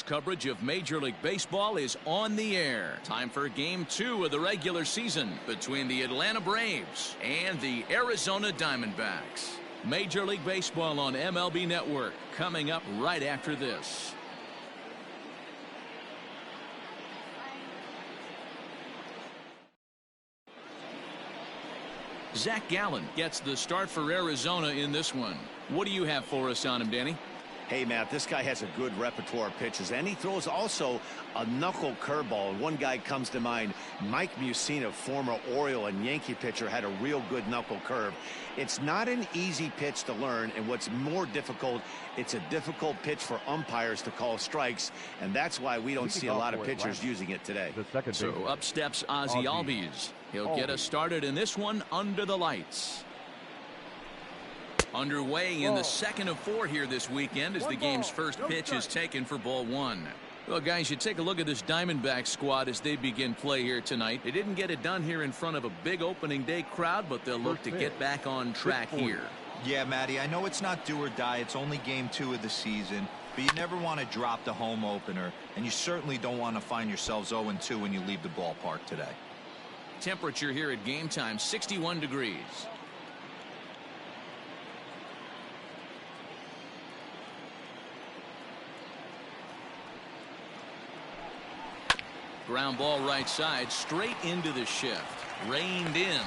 Coverage of Major League Baseball is on the air. Time for Game 2 of the regular season between the Atlanta Braves and the Arizona Diamondbacks. Major League Baseball on MLB Network coming up right after this. Zach Gallen gets the start for Arizona in this one. What do you have for us on him, Danny? Hey, Matt, this guy has a good repertoire of pitches, and he throws also a knuckle curveball. And one guy comes to mind, Mike Mussina, former Oriole and Yankee pitcher, had a real good knuckle curve. It's not an easy pitch to learn, and what's more difficult, it's a difficult pitch for umpires to call strikes, and that's why we don't see a lot of pitchers using it today. So up steps Ozzie Albies. He'll get us started in this one under the lights. Underway in the second of 4 here this weekend as the game's first pitch is taken for ball 1. Well, guys, you take a look at this Diamondback squad as they begin play here tonight. They didn't get it done here in front of a big opening day crowd, but they'll look to get back on track here. Yeah, Matty, I know it's not do or die. It's only game 2 of the season, but you never want to drop the home opener, and you certainly don't want to find yourselves 0-2 when you leave the ballpark today. Temperature here at game time, 61 degrees. Ground ball right side, straight into the shift. Reined in.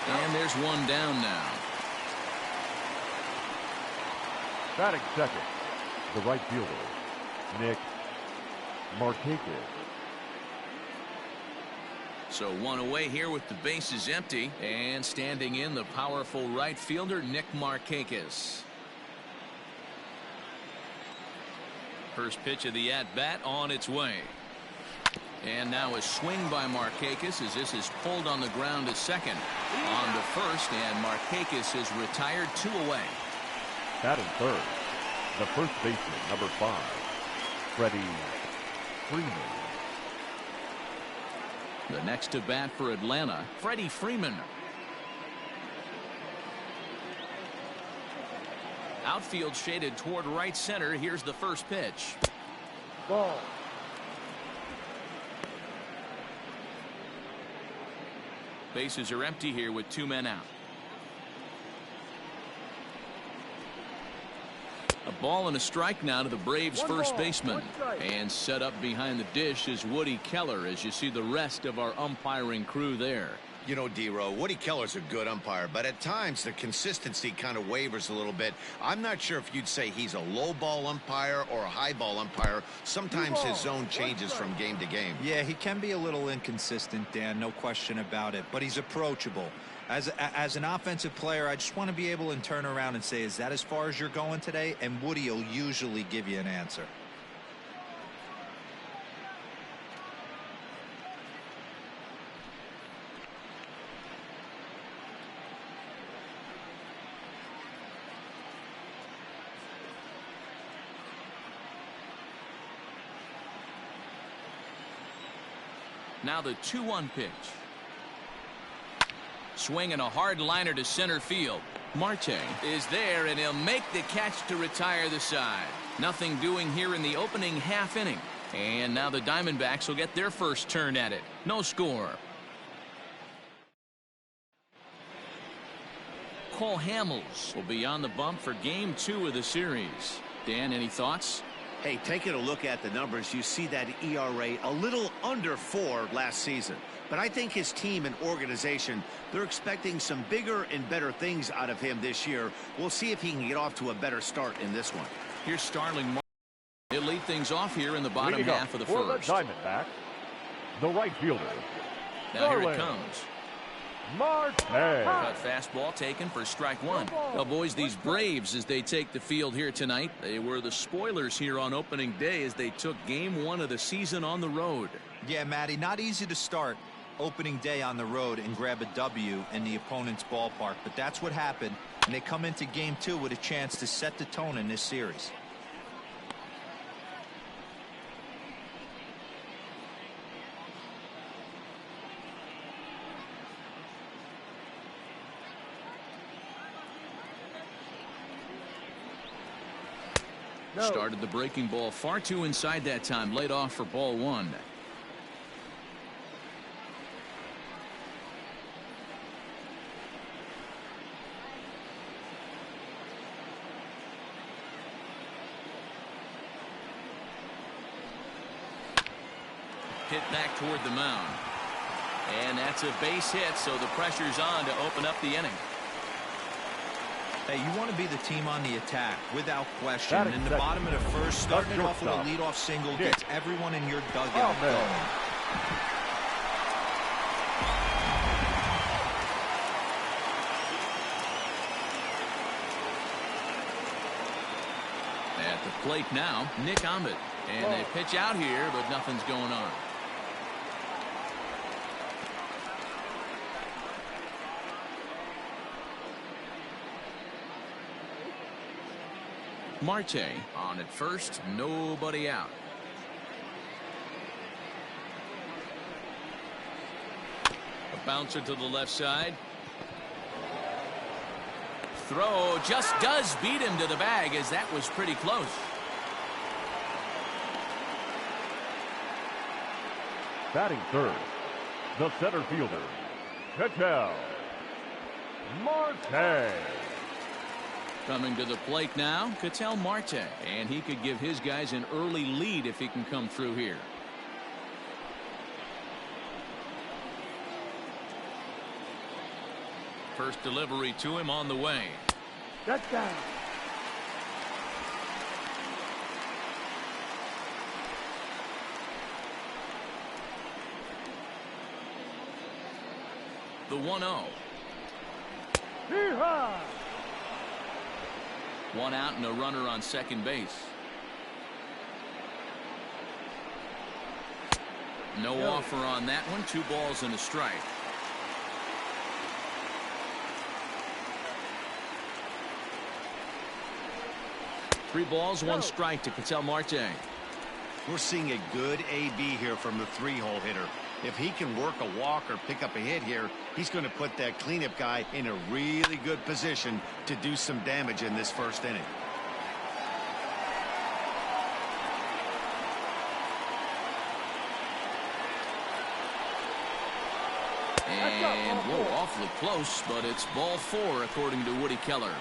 And there's one down now. Batting second, the right fielder, Nick Markakis. So one away here with the bases empty. And standing in, the powerful right fielder, Nick Markakis. First pitch of the at-bat on its way. And now a swing by Markakis as this is pulled on the ground to second. On to first, and Markakis is retired 2 away. Batting third, the first baseman, number 5, Freddie Freeman. The next to bat for Atlanta, Freddie Freeman. Outfield shaded toward right center. Here's the first pitch. Ball. Bases are empty here with 2 men out. A ball and a strike now to the Braves first baseman. And set up behind the dish is Woody Keller as you see the rest of our umpiring crew there. You know, D-Row, Woody Keller's a good umpire, but at times the consistency kind of wavers a little bit. I'm not sure if you'd say he's a low ball umpire or a high ball umpire. Sometimes his zone changes from game to game. Yeah, he can be a little inconsistent, Dan, no question about it, but he's approachable. As an offensive player, I just want to be able to turn around and say, is that as far as you're going today? And Woody will usually give you an answer. Now the 2-1 pitch. Swinging a hard liner to center field. Marte is there, and he'll make the catch to retire the side. Nothing doing here in the opening half inning. And now the Diamondbacks will get their first turn at it. No score. Cole Hamels will be on the bump for game 2 of the series. Dan, any thoughts? Hey, taking a look at the numbers, you see that ERA a little under 4 last season. But I think his team and organization, they're expecting some bigger and better things out of him this year. We'll see if he can get off to a better start in this one. Here's Starling. He'll lead things off here in the bottom half of the first. For the Diamondbacks, the right fielder. Now here it comes. Marte. Cut fastball taken for strike 1. Well, boys, these Braves, as they take the field here tonight, they were the spoilers here on opening day as they took game 1 of the season on the road. Yeah, Matty, not easy to start opening day on the road and grab a W in the opponent's ballpark, but that's what happened, and they come into game 2 with a chance to set the tone in this series. Started the breaking ball far too inside that time. Laid off for ball one. Hit back toward the mound. And that's a base hit, so the pressure's on to open up the inning. Hey, you want to be the team on the attack, without question. In the bottom of the first, starting it off with a leadoff single gets everyone in your dugout going. At the plate now, Nick Ahmed. And they pitch out here, but nothing's going on. Marte on at first, nobody out. A bouncer to the left side. Throw just does beat him to the bag, as that was pretty close. Batting third, the center fielder, Ketel Marte. Coming to the plate now, Ketel Marte. And he could give his guys an early lead if he can come through here. First delivery to him on the way. That's down. The 1-0. Yeehaw! One out and a runner on second base. No offer on that one. 2 balls and a strike. Three balls, 1 strike to Ketel Marte. We're seeing a good AB here from the 3-hole hitter. If he can work a walk or pick up a hit here, he's going to put that cleanup guy in a really good position to do some damage in this first inning. And whoa, awfully close, but it's ball 4 according to Woody Keller.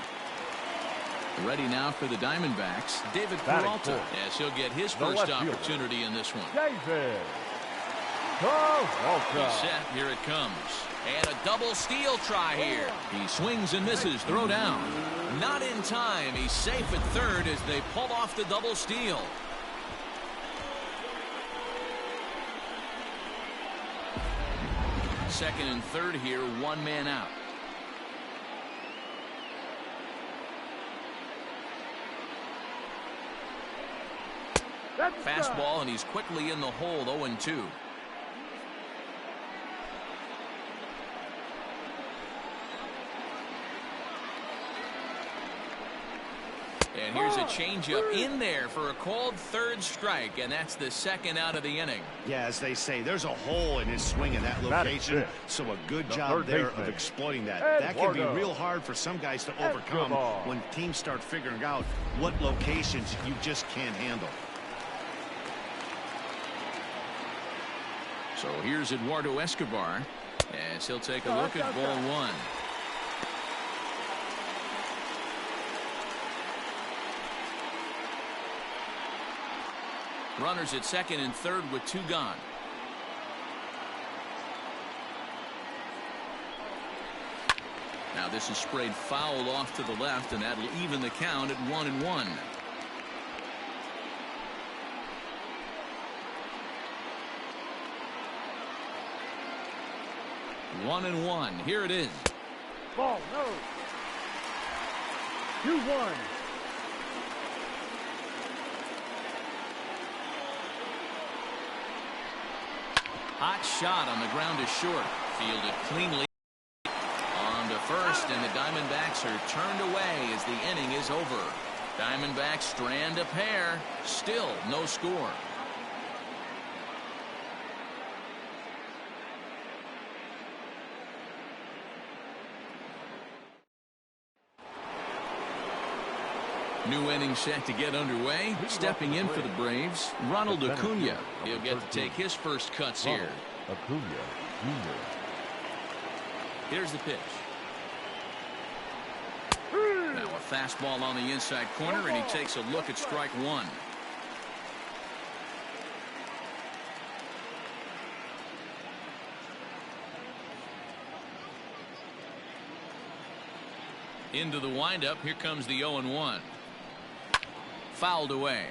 Ready now for the Diamondbacks, David Peralta, as he'll get his first opportunity in this one. David Peralta. He's set. Here it comes. And a double steal try here. He swings and misses. Throw down. Not in time. He's safe at third as they pull off the double steal. Second and third here, 1 man out. Fastball, and he's quickly in the hole. 0-2. And here's a changeup in there for a called third strike, and that's the second out of the inning. Yeah, as they say, there's a hole in his swing in that location, so a good job there of exploiting that. That can be real hard for some guys to overcome when teams start figuring out what locations you just can't handle. So here's Eduardo Escobar as he'll take a look at ball 1. Runners at second and third with 2 gone. Now this is sprayed foul off to the left, and that'll even the count at 1-1. 1-1. Here it is. Ball, no. 2-1. Hot shot on the ground is short. Fielded cleanly on to first, and the Diamondbacks are turned away as the inning is over. Diamondbacks strand a pair. Still no score. New inning set to get underway. Stepping in for the Braves, Ronald Acuna. He'll get to take his first cuts here. Acuna Jr. Here's the pitch. Now a fastball on the inside corner, and he takes a look at strike one. Into the windup. Here comes the 0-1. Fouled away.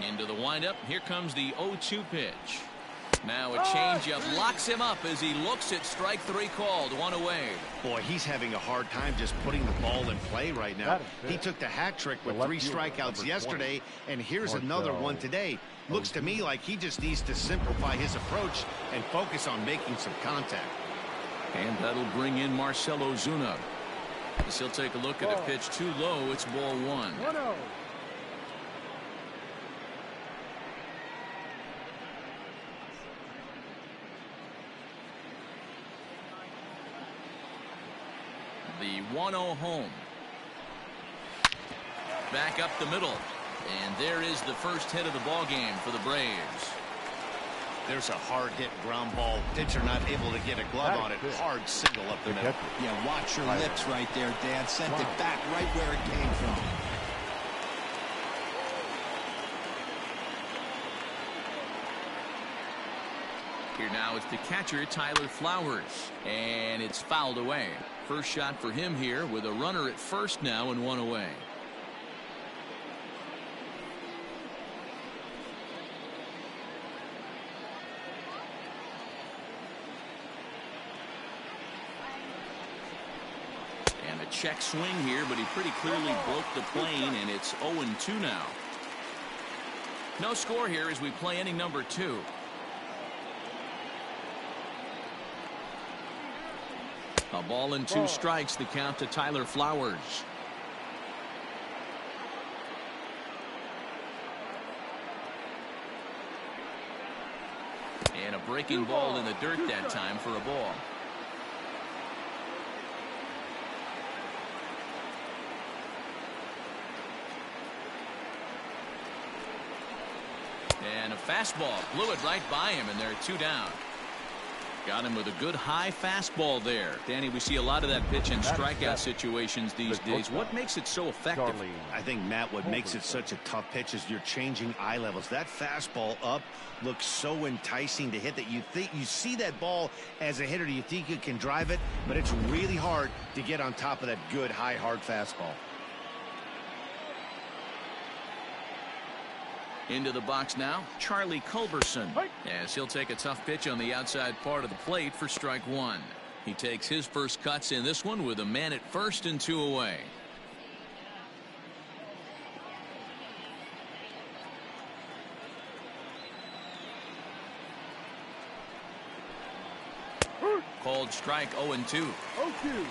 Into the windup. Here comes the 0-2 pitch. Now a changeup locks him up as he looks at strike three called. One away. Boy, he's having a hard time just putting the ball in play right now. He took the hat trick with 3 strikeouts yesterday, and here's another one today. Looks to me like he just needs to simplify his approach and focus on making some contact. And that'll bring in Marcell Ozuna. As he'll take a look at a pitch too low. It's ball one. 1-0. The 1-0 home. Back up the middle. And there is the first hit of the ball game for the Braves. There's a hard hit ground ball. Pitcher not able to get a glove on it. Hard single up the middle. Yeah, watch your lips right there, Dan. Sent it back right where it came from. Here now it's the catcher, Tyler Flowers. And it's fouled away. First shot for him here with a runner at first now and one away. And a check swing here, but he pretty clearly broke the plane, and it's 0-2 now. No score here as we play inning number 2. A ball and 2 strikes, the count to Tyler Flowers. And a breaking ball in the dirt that time for a ball. And a fastball blew it right by him, and they're 2 down. Got him with a good high fastball there. Danny, we see a lot of that pitch in strikeout situations these days. What makes it so effective? I think, Matt, what makes it such a tough pitch is you're changing eye levels. That fastball up looks so enticing to hit that you see that ball as a hitter. You think you can drive it, but it's really hard to get on top of that good high hard fastball. Into the box now, Charlie Culberson, as he'll take a tough pitch on the outside part of the plate for strike one. He takes his first cuts in this one with a man at first and 2 away. Called strike 0-2.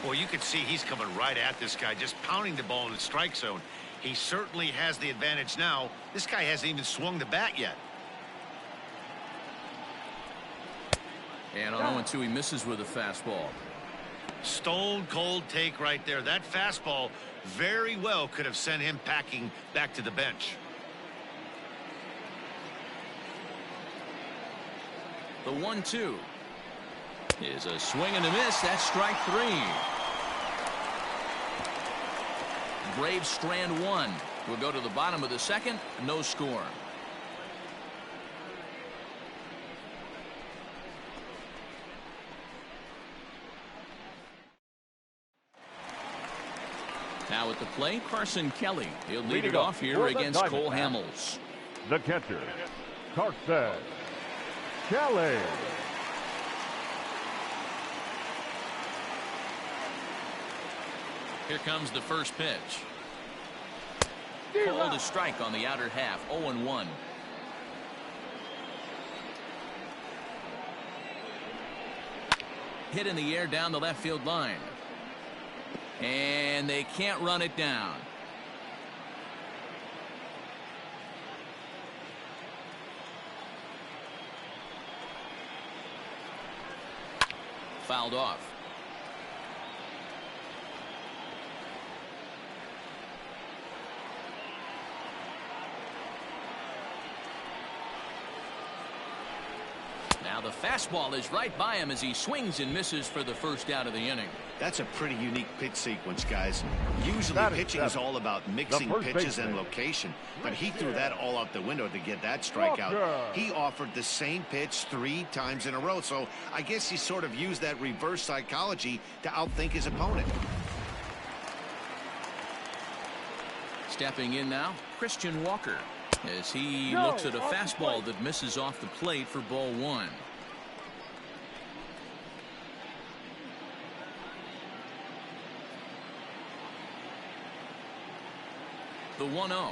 Well, you can see he's coming right at this guy, just pounding the ball in the strike zone. He certainly has the advantage now. This guy hasn't even swung the bat yet. And on 0-2, he misses with a fastball. Stone cold take right there. That fastball very well could have sent him packing back to the bench. The 1-2 is a swing and a miss. That's strike 3. Braves strand 1. We'll go to the bottom of the second. No score. Now at the plate, Carson Kelly. He'll lead it off here against Cole Hamels. The catcher, Carson Kelly. Here comes the first pitch. Called a strike on the outer half. 0-1. Hit in the air down the left field line. And they can't run it down. fouled off. Now the fastball is right by him as he swings and misses for the first out of the inning. That's a pretty unique pitch sequence, guys. Usually pitching is all about mixing pitches and location, but he threw that all out the window to get that strikeout. He offered the same pitch 3 times in a row, so I guess he sort of used that reverse psychology to outthink his opponent. Stepping in now, Christian Walker, as he looks at a fastball that misses off the plate for ball 1. The 1-0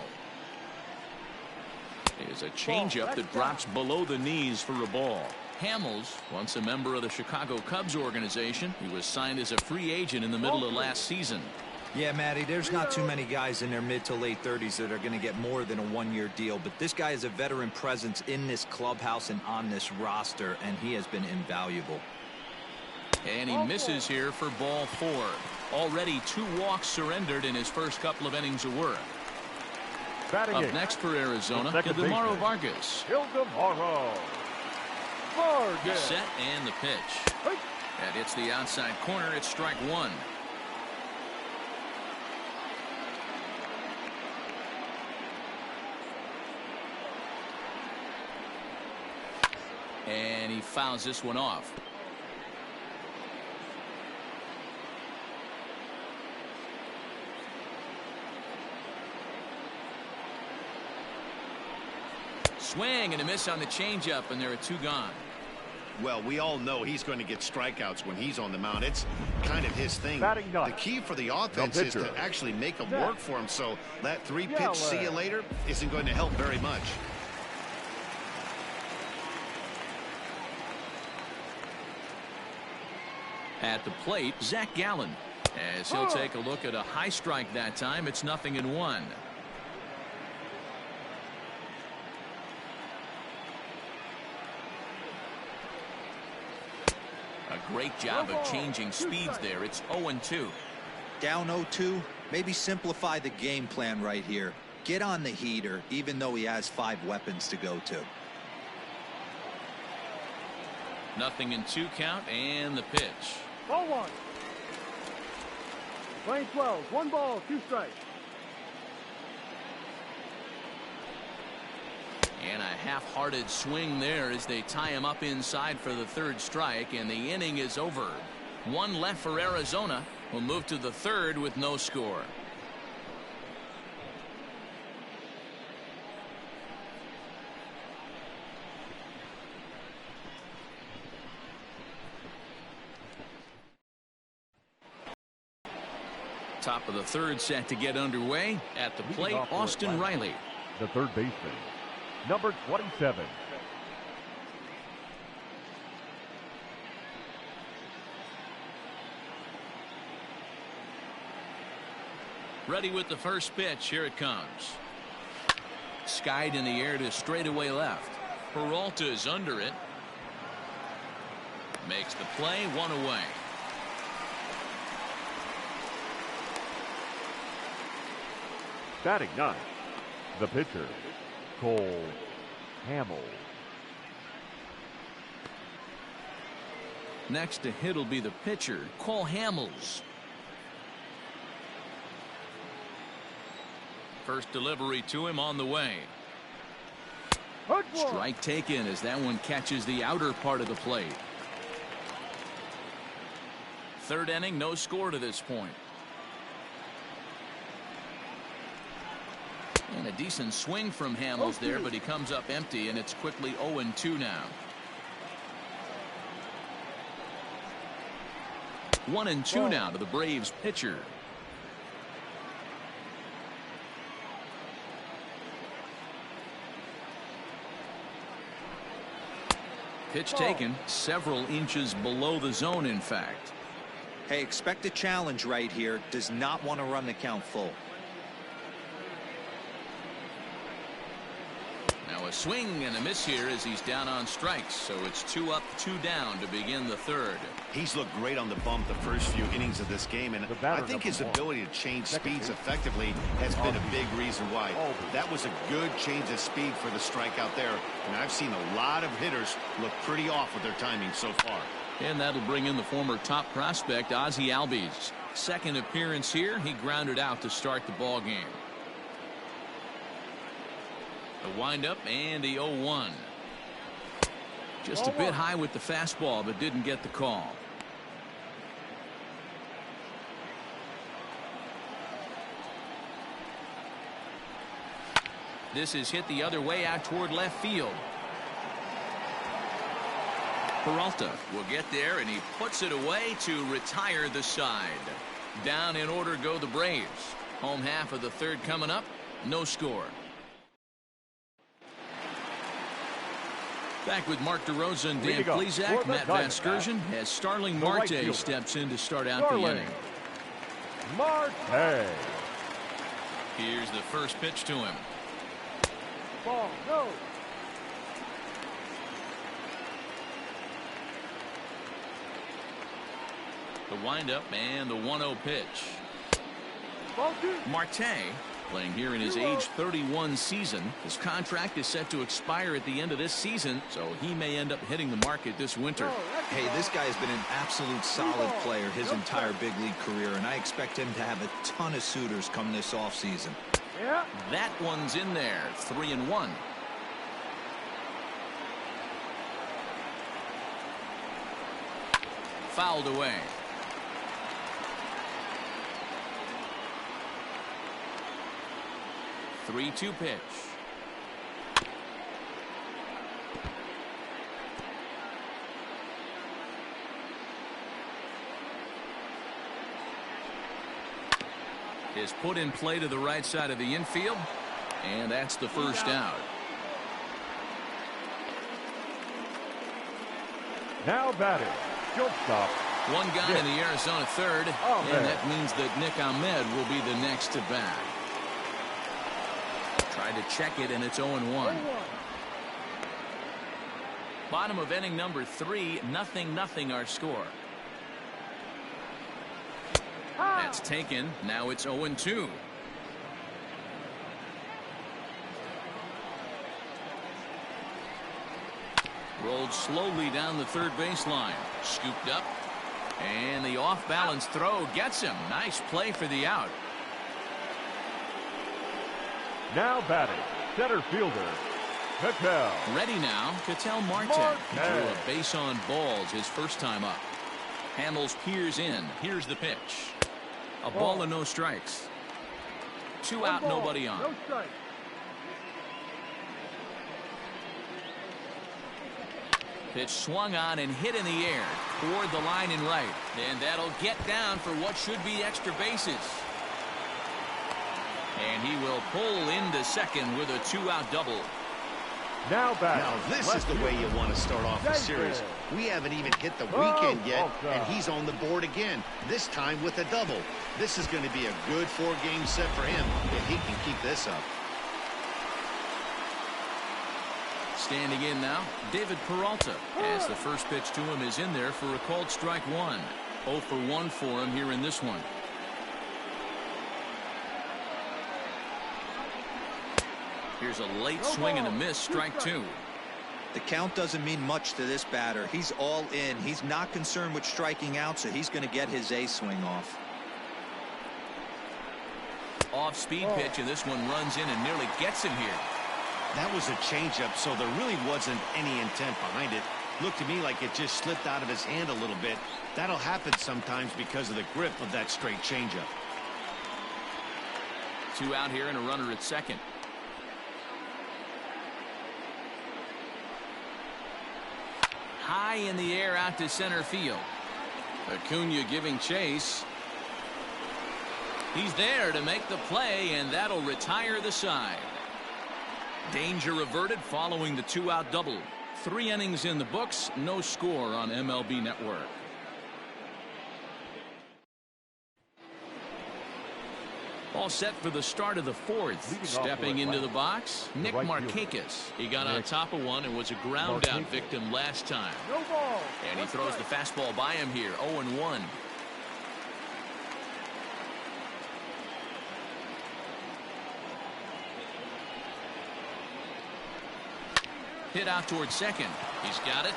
is a changeup that drops below the knees for a ball. Hamels, once a member of the Chicago Cubs organization, he was signed as a free agent in the middle of last season. Yeah, Matty, there's not too many guys in their mid to late 30s that are going to get more than a 1-year deal, but this guy is a veteran presence in this clubhouse and on this roster, and he has been invaluable. And he misses here for ball 4. Already 2 walks surrendered in his first couple of innings of work. Batting Up eight. next for Arizona, Ildemaro Vargas. Ildemaro Vargas. Set and the pitch. And it's the outside corner. It's strike 1. And he fouls this one off. Swing and a miss on the changeup, and there are 2 gone. Well, we all know he's going to get strikeouts when he's on the mound. It's kind of his thing. The key for the offense is to actually make them work for him, so that 3-pitch see you later isn't going to help very much. At the plate, Zach Gallen, as he'll take a look at a high strike that time. It's 0-1. A great job of changing speeds there. It's 0-2. Down 0-2, maybe simplify the game plan right here. Get on the heater, even though he has 5 weapons to go to. 0-2 count, and the pitch. Ball 1. Playing 12. 1 ball, 2 strikes. And a half-hearted swing there as they tie him up inside for the 3rd strike, and the inning is over. 1 left for Arizona. We'll move to the 3rd with no score. Top of the 3rd set to get underway. At the plate, Austin Riley. The third baseman, number 27. Ready with the first pitch. Here it comes. Skied in the air to straightaway left. Peralta is under it. Makes the play. 1 away. Batting 9, the pitcher, Cole Hamels. Next to hit will be the pitcher, Cole Hamels. First delivery to him on the way. Strike taken as that one catches the outer part of the plate. 3rd inning, no score to this point. And a decent swing from Hamels there, but he comes up empty, and it's quickly 0-2 now. 1-2 now to the Braves pitcher. Pitch taken several inches below the zone, in fact. Hey, expect a challenge right here. Does not want to run the count full. Now Now a swing and a miss here as he's down on strikes. So it's 2 up, 2 down to begin the third. He's looked great on the bump the first few innings of this game, and I think his ability to change speeds effectively has been a big reason why. That was a good change of speed for the strikeout there, and I've seen a lot of hitters look pretty off with their timing so far. And that'll bring in the former top prospect Ozzie Albies. Second appearance here, he grounded out to start the ball game. The windup and the 0-1. Just a bit high with the fastball, but didn't get the call. This is hit the other way out toward left field. Peralta will get there, and he puts it away to retire the side. Down in order go the Braves. Home half of the third coming up. No score. Back with Mark DeRosa and Dan Plesac. Matt Vasgersian as Starling Marte steps in to start out the inning. Marte. Here's the first pitch to him. Ball, go. The windup and the 1-0 pitch. Ball 2. Marte playing here in his age 31 season. His contract is set to expire at the end of this season, so he may end up hitting the market this winter. Hey, this guy has been an absolute solid player his entire big league career, and I expect him to have a ton of suitors come this offseason. Yeah. That one's in there. 3-1. Fouled away. Three-two pitch. Is put in play to the right side of the infield, and that's the first out. Now batting, shortstop. One guy in the Arizona third, and that means that Nick Ahmed will be the next to bat. Tried to check it, and it's 0-1. Bottom of inning number 3, 0-0 our score. That's taken. Now it's 0-2. Rolled slowly down the third baseline. Scooped up. And the off-balance throw gets him. Nice play for the out. Now batting, center fielder, Cattell. Ready now, Cattell Marte. He threw a base on balls his first time up. Handles Piers in. Here's the pitch. A ball and no strikes. 2 out, nobody on. No strike. Pitch swung on and hit in the air toward the line and right. And that'll get down for what should be extra bases. And he will pull into second with a 2-out double. Now batting. Now this is the way you want to start off the series. We haven't even hit the weekend yet, and he's on the board again, this time with a double. This is going to be a good 4-game set for him if he can keep this up. Standing in now, David Peralta, as the first pitch to him is in there for a called strike 1. 0 for 1 for him here in this one. Here's a late swing and a miss, strike 2. The count doesn't mean much to this batter. He's all in. He's not concerned with striking out, so he's going to get his A swing off. Off-speed pitch, and this one runs in and nearly gets him here. That was a changeup, so there really wasn't any intent behind it. Looked to me like it just slipped out of his hand a little bit. That'll happen sometimes because of the grip of that straight changeup. 2 out here and a runner at second. High in the air out to center field. Acuna giving chase. He's there to make the play, and that'll retire the side. Danger averted following the 2-out double. 3 innings in the books, no score on MLB Network. All set for the start of the fourth. Stepping into the box, Nick Markakis. He got on top of one and was a ground out victim last time. No ball. And he throws the fastball by him here, 0-1. Hit out towards second. He's got it.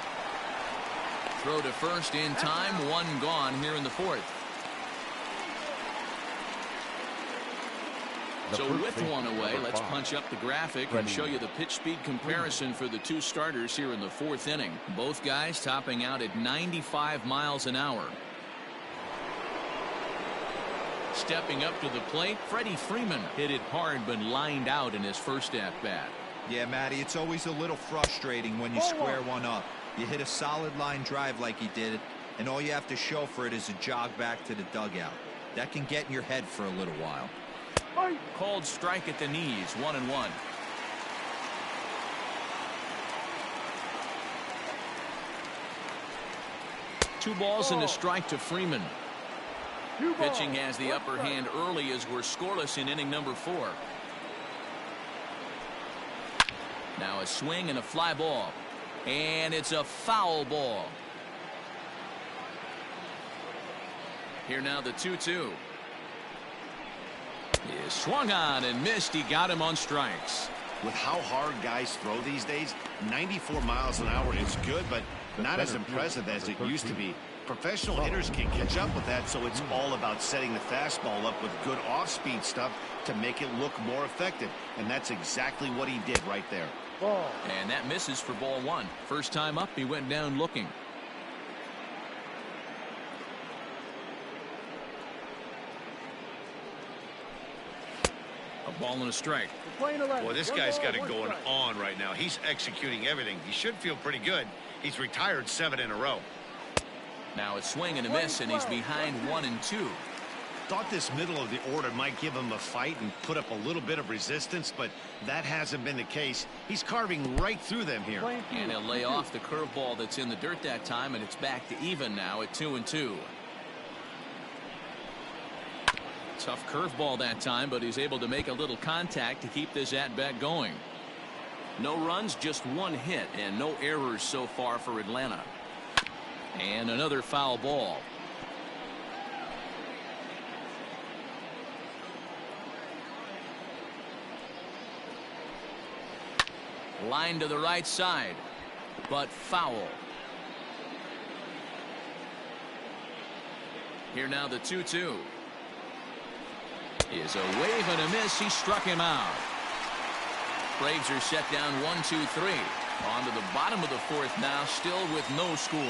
Throw to first in time. One gone here in the fourth. So with one away, let's punch up the graphic and show you the pitch speed comparison for the two starters here in the fourth inning. Both guys topping out at 95 miles an hour. Stepping up to the plate, Freddie Freeman hit it hard but lined out in his first at-bat. Yeah, Matty, it's always a little frustrating when you square one up. You hit a solid line drive like he did, and all you have to show for it is a jog back to the dugout. That can get in your head for a little while. Called strike at the knees, 1-1. Two balls and a strike to Freeman. Pitching has the upper hand early as we're scoreless in inning number 4. Now a swing and a fly ball. And it's a foul ball. Here now the 2-2. He swung on and missed. He got him on strikes. With how hard guys throw these days, 94 miles an hour is good, but not as impressive as it used to be. Professional hitters can catch up with that, so it's all about setting the fastball up with good off-speed stuff to make it look more effective. And that's exactly what he did right there. And that misses for ball 1. First time up, he went down looking. A ball and a strike. Well, this guy's got it going on right now. He's executing everything. He should feel pretty good. He's retired 7 in a row. Now a swing and a miss, and he's behind 1-2. Thought this middle of the order might give him a fight and put up a little bit of resistance, but that hasn't been the case. He's carving right through them here. And he'll lay off the curveball that's in the dirt that time, and it's back to even now at 2-2. Tough curveball that time, but he's able to make a little contact to keep this at-bat going. No runs, just one hit, and no errors so far for Atlanta. And another foul ball. Line to the right side, but foul. Here now the 2-2. Is a wave and a miss. He struck him out. Braves are set down 1-2-3. On to the bottom of the fourth now, still with no score.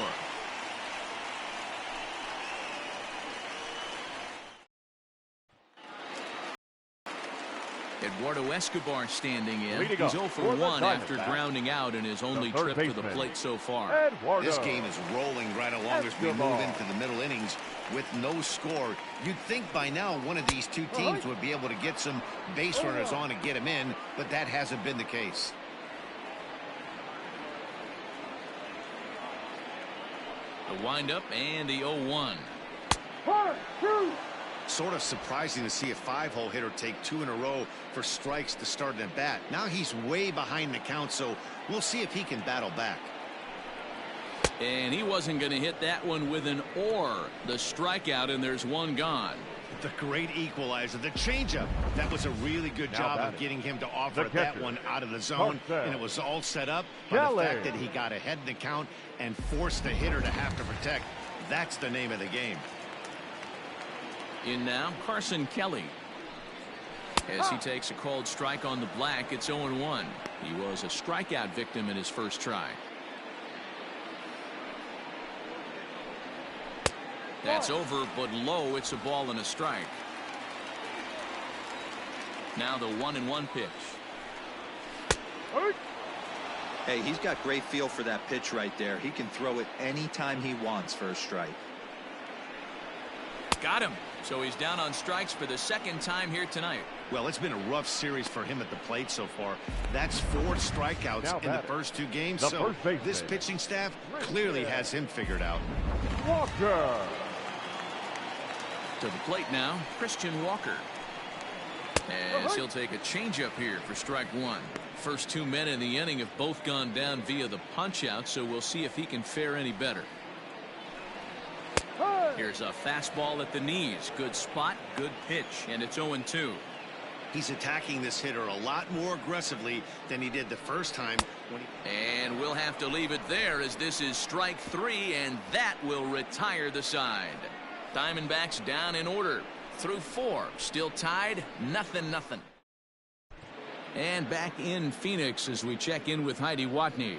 Eduardo Escobar standing in. He's 0 for 1 after grounding out in his only trip to the plate so far. This game is rolling right along as we move into the middle innings with no score. You'd think by now one of these two teams would be able to get some base runners on and get them in, but that hasn't been the case. The windup and the 0-1. 1, 2. Sort of surprising to see a 5-hole hitter take 2 in a row for strikes to start an at-bat. Now he's way behind the count, so we'll see if he can battle back. And he wasn't going to hit that one with an or. The strikeout, and there's one gone. The great equalizer, the changeup. That was a really good job of getting him to offer that one out of the zone, and it was all set up by the fact that he got ahead in the count and forced the hitter to have to protect. That's the name of the game. In now, Carson Kelly. As he takes a called strike on the black, it's 0-1. He was a strikeout victim in his first try. That's over, but low. It's a ball and a strike. Now the 1-1 pitch. Hey, he's got great feel for that pitch right there. He can throw it anytime he wants for a strike. Got him. So he's down on strikes for the second time here tonight. Well, it's been a rough series for him at the plate so far. That's 4 strikeouts in the first 2 games. So this pitching staff clearly has him figured out. Walker. To the plate now, Christian Walker. As he'll take a changeup here for strike one. First two men in the inning have both gone down via the punch out, so we'll see if he can fare any better. Here's a fastball at the knees. Good spot, good pitch, and it's 0-2. He's attacking this hitter a lot more aggressively than he did the first time. And we'll have to leave it there, as this is strike three, and that will retire the side. Diamondbacks down in order. Through four, still tied, 0-0. And back in Phoenix as we check in with Heidi Watney.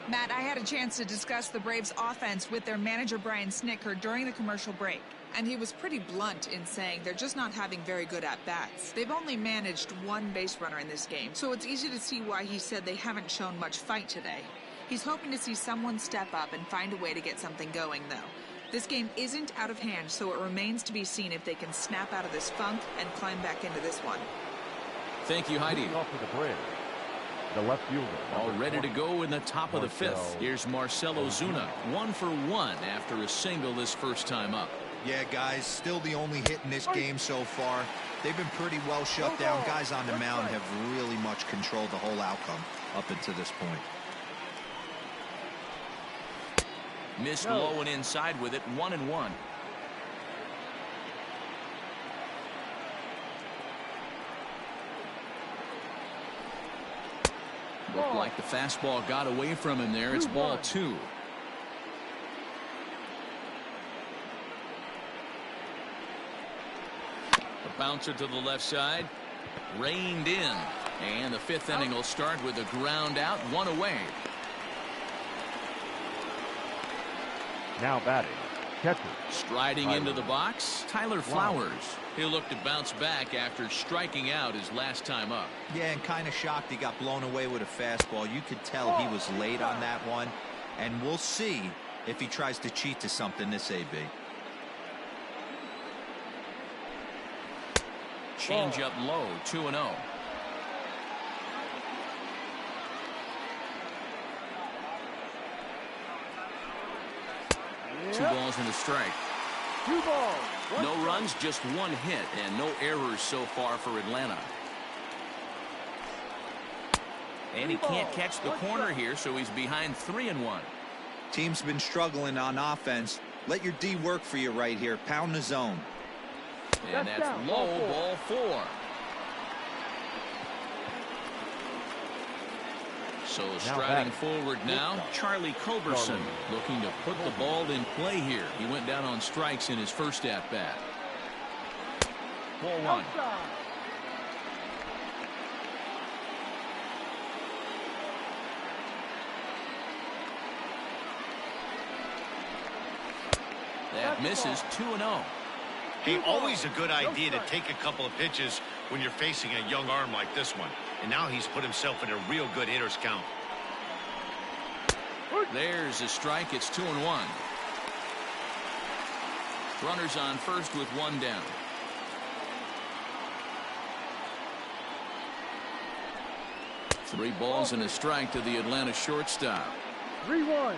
Matt, I had a chance to discuss the Braves offense with their manager Brian Snitker during the commercial break, and he was pretty blunt in saying they're just not having very good at-bats. They've only managed one base runner in this game, so it's easy to see why he said they haven't shown much fight today. He's hoping to see someone step up and find a way to get something going, though. This game isn't out of hand, so it remains to be seen if they can snap out of this funk and climb back into this one. Thank you, Heidi. Off to the bridge, the left fielder. All ready to go in the top of the fifth. Here's Marcell Ozuna, 1 for 1 after a single this first time up. Yeah, guys, still the only hit in this game so far. They've been pretty well shut down. Guys on the mound have really much controlled the whole outcome up until this point. Missed low and inside with it, 1-1. Looked like the fastball got away from him there. It's ball 2. A bouncer to the left side. Reined in. And the fifth inning will start with a ground out, 1 away. Now batting, catcher. Striding into the box, Tyler Flowers. He'll look to bounce back after striking out his last time up. Yeah, and kind of shocked he got blown away with a fastball. You could tell he was late on that one, and we'll see if he tries to cheat to something this AB. Change up low, 2-0. Two balls and a strike. 2 balls. No runs, just 1 hit, and no errors so far for Atlanta. And he can't catch the corner here, so he's behind 3-1. Team's been struggling on offense. Let your D work for you right here. Pound the zone. And that's low, ball 4. So striding forward now, Charlie Culberson looking to put the ball in play here. He went down on strikes in his first at-bat. Ball 1. That misses, 2-0. Hey, always a good idea to take a couple of pitches when you're facing a young arm like this one. And now he's put himself in a real good hitter's count. There's a strike. It's 2-1. Runners on first with 1 down. Three balls and a strike to the Atlanta shortstop. 3-1.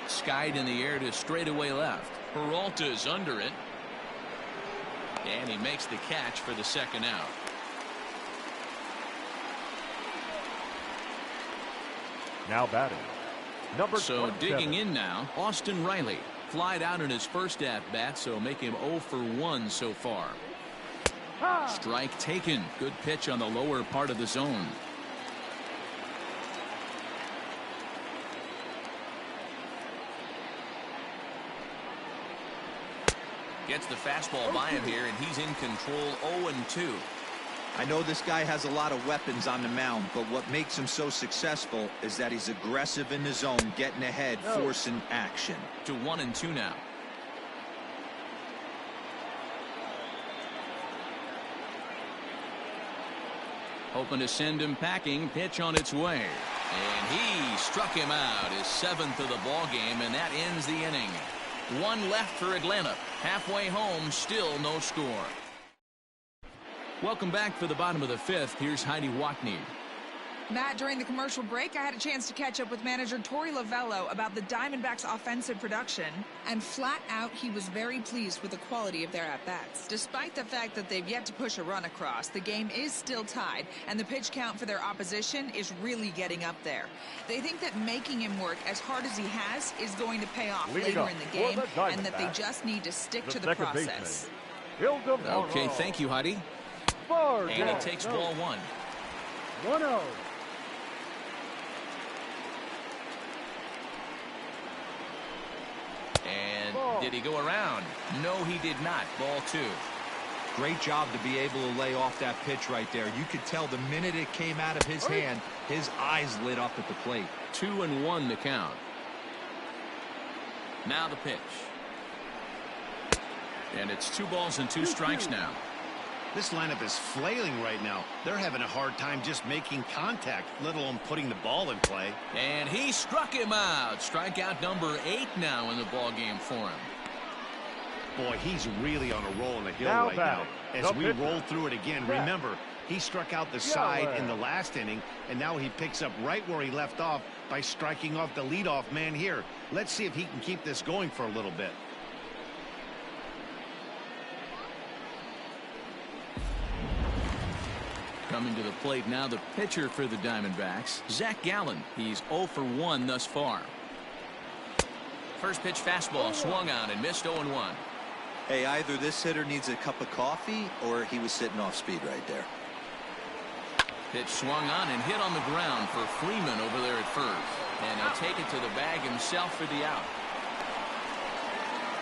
Skied in the air to straightaway left. Peralta's under it. And he makes the catch for the second out. Now batting, number So 27. digging in now, Austin Riley. Flied out in his first at-bat, so make him 0 for 1 so far. Strike taken. Good pitch on the lower part of the zone. Gets the fastball by him here, and he's in control, 0-2. I know this guy has a lot of weapons on the mound, but what makes him so successful is that he's aggressive in the zone, getting ahead, forcing action. To 1-2 now. Hoping to send him packing. Pitch on its way. And he struck him out, his 7th of the ball game, and that ends the inning. 1 left for Atlanta. Halfway home, still no score. Welcome back for the bottom of the 5th. Here's Heidi Watney. Matt, during the commercial break, I had a chance to catch up with manager Torey Lavello about the Diamondbacks' offensive production, and flat out, he was very pleased with the quality of their at-bats. Despite the fact that they've yet to push a run across, the game is still tied, and the pitch count for their opposition is really getting up there. They think that making him work as hard as he has is going to pay off later in the game, and that they just need to stick to the process. Okay, thank you, Heidi. And he takes ball one. 1-0. And did he go around? No, he did not. Ball two. Great job to be able to lay off that pitch right there. You could tell the minute it came out of his hand, his eyes lit up at the plate. 2-1 the count. Now the pitch. And it's 2 balls and 2 strikes now. This lineup is flailing right now. They're having a hard time just making contact, let alone putting the ball in play. And he struck him out. Strikeout number 8 now in the ball game for him. Boy, he's really on a roll on the hill Now right now. As we pitcher. roll through it again, remember, he struck out the side in the last inning, and now he picks up right where he left off by striking off the leadoff man here. Let's see if he can keep this going for a little bit. Coming to the plate now, the pitcher for the Diamondbacks, Zach Gallen. He's 0 for 1 thus far. First pitch fastball swung on and missed 0-1. Hey, either this hitter needs a cup of coffee or he was sitting off speed right there. Pitch swung on and hit on the ground for Freeman over there at first. And he'll take it to the bag himself for the out.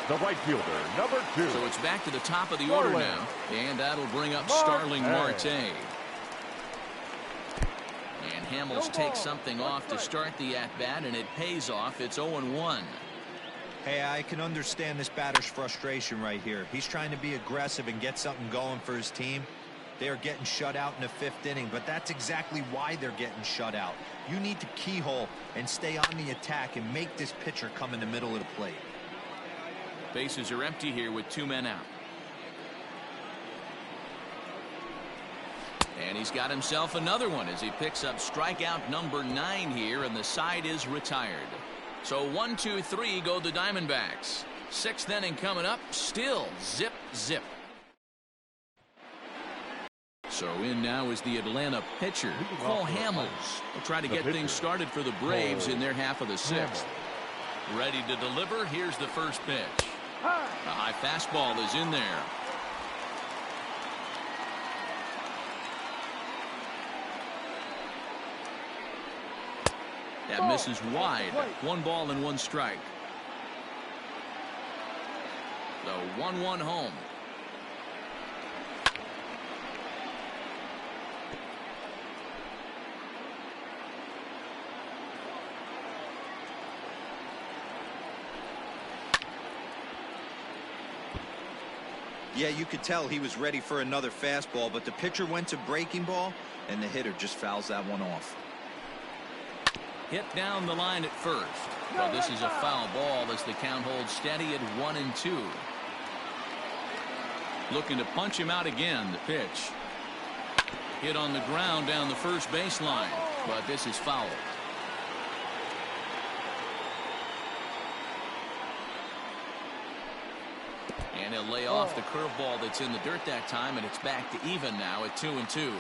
The right fielder, number 2. So it's back to the top of the order now. And that'll bring up Starling Marte. And Hamels takes something off to start the at-bat, and it pays off. It's 0-1. Hey, I can understand this batter's frustration right here. He's trying to be aggressive and get something going for his team. They are getting shut out in the 5th inning, but that's exactly why they're getting shut out. You need to keyhole and stay on the attack and make this pitcher come in the middle of the plate. Bases are empty here with 2 men out. And he's got himself another one as he picks up strikeout number 9 here, and the side is retired. So 1, 2, 3 go the Diamondbacks. 6th inning coming up, still zip, zip. So in now is the Atlanta pitcher, Cole Hamels. Will try to get things started for the Braves in their half of the 6th. Ready to deliver. Here's the first pitch. A high fastball is in there. That misses wide. 1 ball and 1 strike. The 1-1 home. Yeah, you could tell he was ready for another fastball, but the pitcher went to breaking ball, and the hitter just fouls that one off. Hit down the line at first. But this is a foul ball as the count holds steady at 1-2. Looking to punch him out again. The pitch. Hit on the ground down the first baseline. But this is foul. And he'll lay off the curveball that's in the dirt that time, and it's back to even now at 2-2.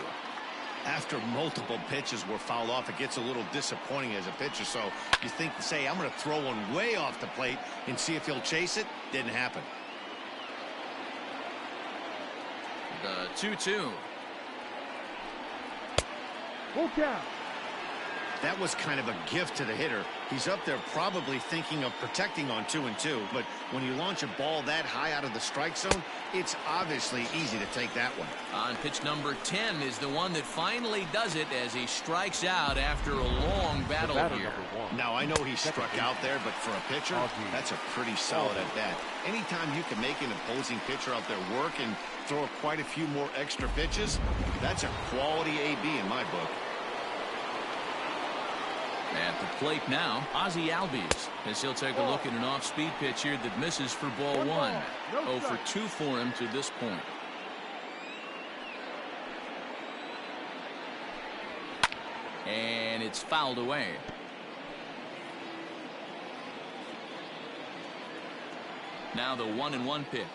After multiple pitches were fouled off, it gets a little disappointing as a pitcher. So you think, say, I'm going to throw one way off the plate and see if he'll chase it. Didn't happen. The 2-2. Full count. That was kind of a gift to the hitter. He's up there probably thinking of protecting on 2-2, but when you launch a ball that high out of the strike zone, it's obviously easy to take that one. On pitch number 10 is the one that finally does it as he strikes out after a long battle here. Now, I know he struck out there, but for a pitcher, that's a pretty solid at bat. Anytime you can make an opposing pitcher out there work and throw quite a few more extra pitches, that's a quality AB in my book. At the plate now, Ozzie Albies, as he'll take a look at an off-speed pitch here that misses for ball 1. 0 for 2 for him to this point. And it's fouled away. Now the 1-1 pitch.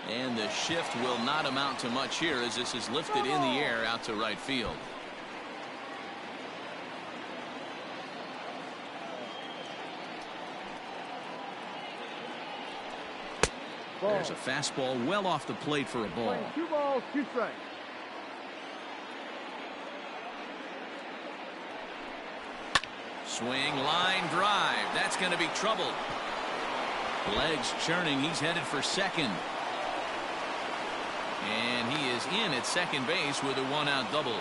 And the shift will not amount to much here as this is lifted in the air out to right field. There's a fastball well off the plate for a ball. 2 balls, 2 strikes. Swing, line drive. That's going to be trouble. Legs churning. He's headed for second. And he is in at second base with a 1-out double.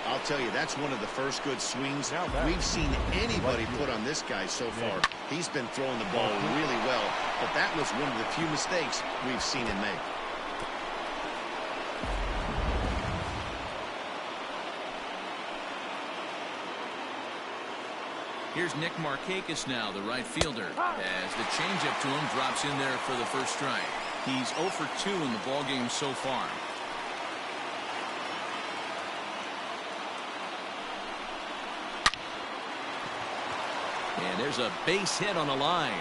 I'll tell you, that's one of the first good swings we've seen anybody put on this guy so far. He's been throwing the ball really well, but that was one of the few mistakes we've seen him make. Here's Nick Markakis now, the right fielder, as the changeup to him drops in there for the first strike. He's 0 for 2 in the ballgame so far. And there's a base hit on the line.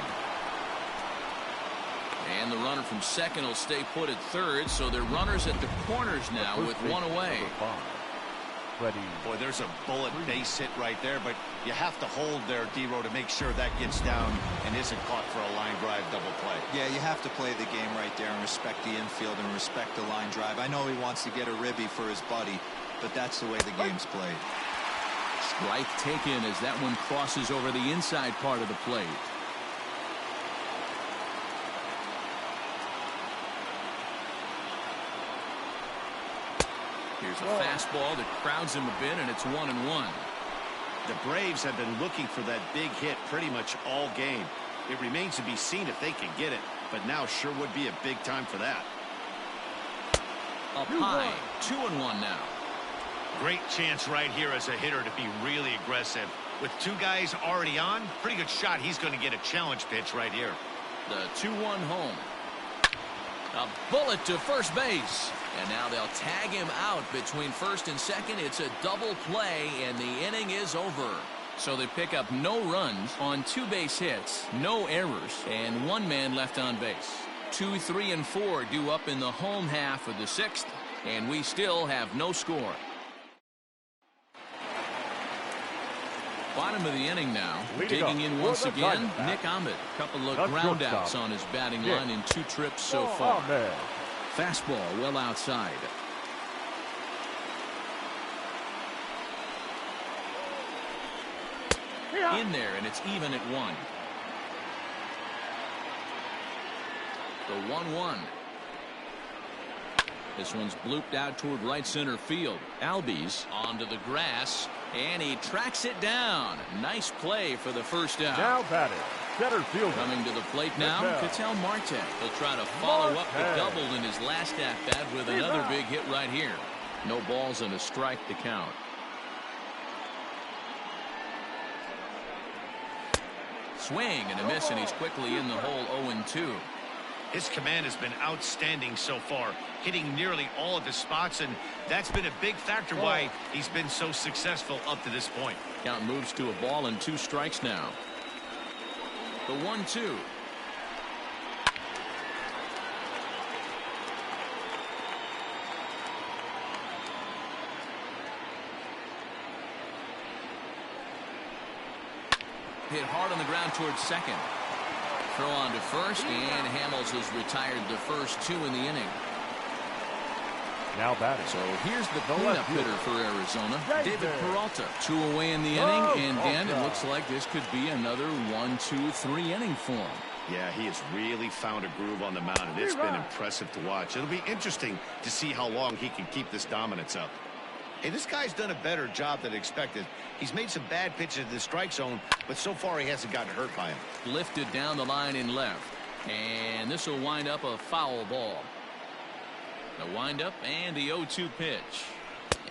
And the runner from second will stay put at third, so they're runners at the corners now with 1 away. Boy, there's a bullet base hit right there, but you have to hold there, D-Row, to make sure that gets down and isn't caught for a line drive double play. Yeah, you have to play the game right there and respect the infield and respect the line drive. I know he wants to get a ribby for his buddy, but that's the way the game's played. Strike taken as that one crosses over the inside part of the plate. Here's a fastball that crowds him a bit, and it's 1-1. The Braves have been looking for that big hit pretty much all game. It remains to be seen if they can get it, but now sure would be a big time for that. Up high, 2-1 now. Great chance right here as a hitter to be really aggressive. With 2 guys already on, pretty good shot. He's going to get a challenge pitch right here. The 2-1 home. A bullet to first base. And now they'll tag him out between first and second. It's a double play, and the inning is over. So they pick up no runs on 2 base hits, no errors, and 1 man left on base. 2, 3, and 4 due up in the home half of the 6th, and we still have no score. Bottom of the inning now. Digging in once again, Nick Ahmed. Couple of ground outs on his batting line in 2 trips so far. Fastball well outside. In there, and it's even at 1. The 1-1. This one's blooped out toward right center field. Albies onto the grass, and he tracks it down. Nice play for the first out. Now batting, center fielder. Coming to the plate now, Ketel Marte. He'll try to follow up the double in his last at-bat with another big hit right here. No balls and a strike to count. Swing and a miss, and he's quickly in the hole 0-2. His command has been outstanding so far, hitting nearly all of his spots, and that's been a big factor why he's been so successful up to this point. Count moves to a ball and 2 strikes now. The 1-2. Hit hard on the ground towards second. Throw on to first, and Hamels has retired the first 2 in the inning. Now batting. So here's the cleanup hitter for Arizona, David Peralta. 2 away in the inning, and Dan, it looks like this could be another 1, 2, 3 inning for him. Yeah, he has really found a groove on the mound, and it's been impressive to watch. It'll be interesting to see how long he can keep this dominance up. Hey, this guy's done a better job than expected. He's made some bad pitches in the strike zone, but so far he hasn't gotten hurt by him. Lifted down the line in left, and this will wind up a foul ball. The windup and the 0-2 pitch,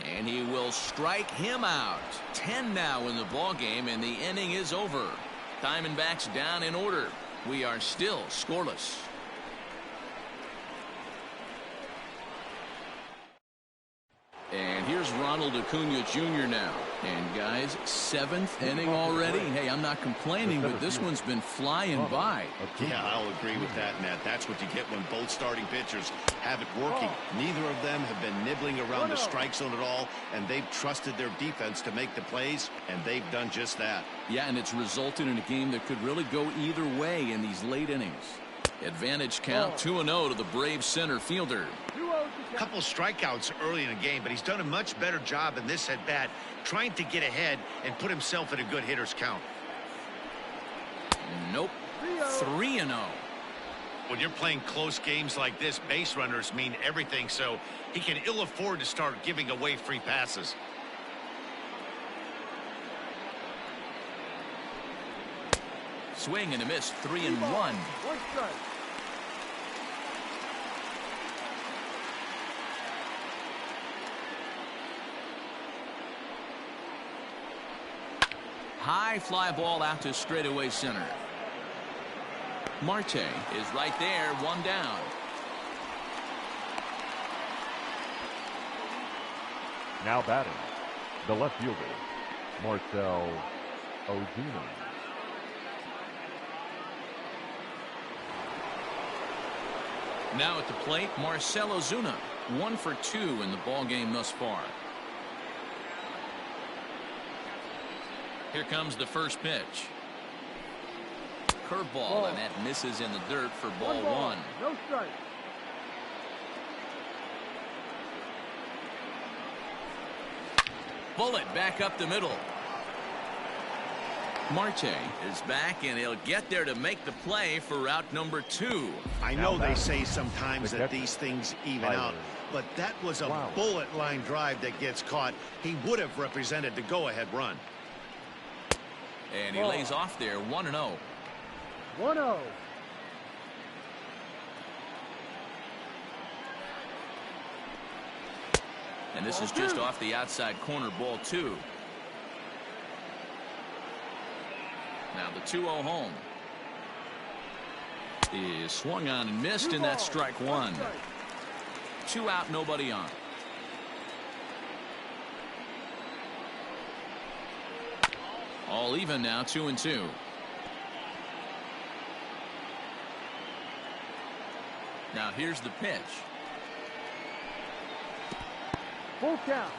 and he will strike him out. 10 now in the ball game, and the inning is over. Diamondbacks down in order. We are still scoreless. And here's Ronald Ronald Acuna Jr. now. And guys, 7th inning already. Hey, I'm not complaining, but this one's been flying by. Yeah, I'll agree with that, Matt. That's what you get when both starting pitchers have it working. Neither of them have been nibbling around the strike zone at all, and they've trusted their defense to make the plays, and they've done just that. Yeah, and it's resulted in a game that could really go either way in these late innings. Advantage count 2-0 to the Braves center fielder. A couple strikeouts early in the game, but he's done a much better job in this at bat trying to get ahead and put himself in a good hitter's count. Nope. 3-0. When you're playing close games like this, base runners mean everything, so he can ill afford to start giving away free passes. Swing and a miss. 3-1. One strike. High fly ball out to straightaway center. Marte is right there, 1 down. Now batting, the left fielder, Marcell Ozuna. Now at the plate, Marcell Ozuna, 1 for 2 in the ball game thus far. Here comes the first pitch. Curveball, and that misses in the dirt for ball 1. No strike. Bullet back up the middle. Marte is back, and he'll get there to make the play for route number 2. I know they say sometimes that these things even out, but that was a bullet line drive that gets caught. He would have represented the go-ahead run. And he lays off there, 1-0. 1-0. And this is just off the outside corner, ball 2. Now the 2-0 home. Is swung on and missed, and that's strike 1. 2 out, nobody on. All even now, 2-2. Now here's the pitch. Full count.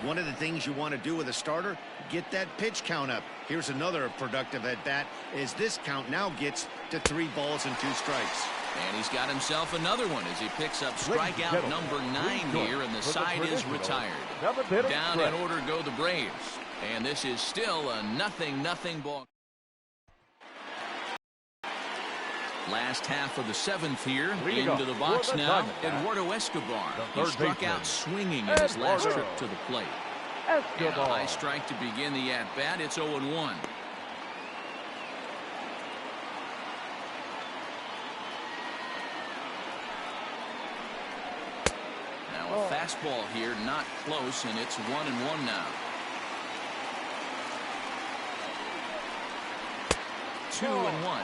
One of the things you want to do with a starter, get that pitch count up. Here's another productive at bat as this count now gets to 3 balls and 2 strikes. And he's got himself another one as he picks up strikeout number 9 here, and the side is retired. Down in order go the Braves. And this is still a 0-0 ball. Last half of the 7th here. Into the box now, Eduardo Escobar. He struck out swinging in his last trip to the plate. And a high strike to begin the at-bat. It's 0-1. Now a fastball here, not close, and it's 1-1 now. 2-1.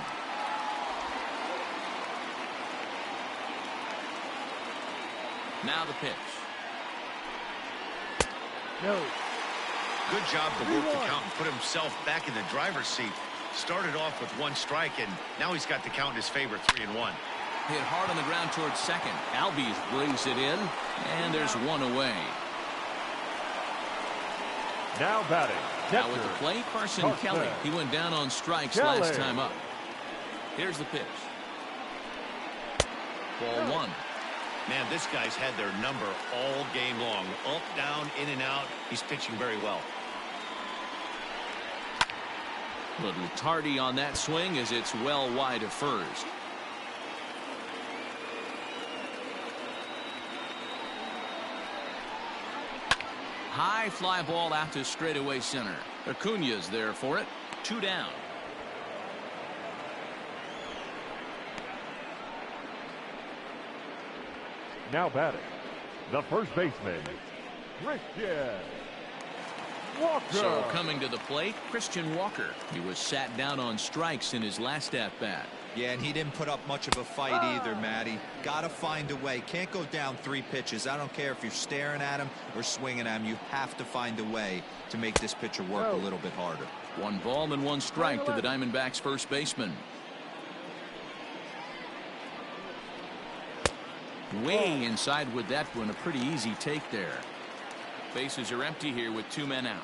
Now the pitch. No. Good job to work the count and put himself back in the driver's seat. Started off with 1 strike, and now he's got the count in his favor, 3-1. Hit hard on the ground towards second. Albies brings it in, and there's 1 away. Now batting. Now with the plate, Carson Kelly. He went down on strikes last time up. Here's the pitch. Ball 1. Man, this guy's had their number all game long. Up, down, in and out. He's pitching very well. Little tardy on that swing as it's well wide of first. High fly ball out to straightaway center. Acuna's there for it. 2 down. Now batting, the first baseman, Christian Walker. So coming to the plate, Christian Walker. He was sat down on strikes in his last at-bat. Yeah, and he didn't put up much of a fight either, Matty. Got to find a way. Can't go down 3 pitches. I don't care if you're staring at him or swinging at him. You have to find a way to make this pitcher work a little bit harder. 1 ball and 1 strike to the Diamondbacks first baseman. Way inside with that one. A pretty easy take there. Bases are empty here with 2 men out.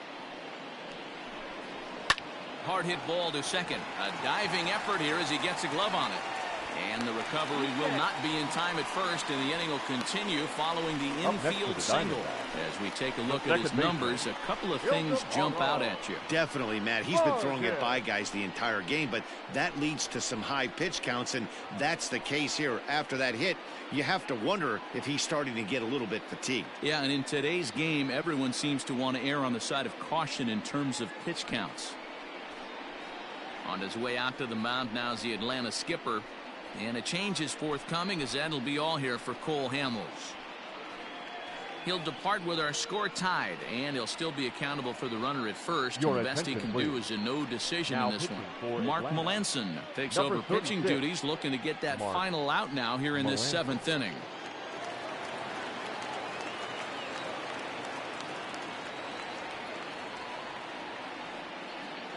Hard hit ball to second. A diving effort here as he gets a glove on it. And the recovery will not be in time at first, and the inning will continue following the infield single. As we take a look at his numbers, a couple of things jump out at you. Definitely, Matt. He's been throwing it by guys the entire game, but that leads to some high pitch counts, and that's the case here. After that hit, you have to wonder if he's starting to get a little bit fatigued. Yeah, and in today's game, everyone seems to want to err on the side of caution in terms of pitch counts. On his way out to the mound now is the Atlanta skipper. And a change is forthcoming, as that'll be all here for Cole Hamels. He'll depart with our score tied, and he'll still be accountable for the runner at first. And the best he can do is a no decision in this one. Mark Melanson takes over pitching duties, looking to get that final out now here in this 7th inning.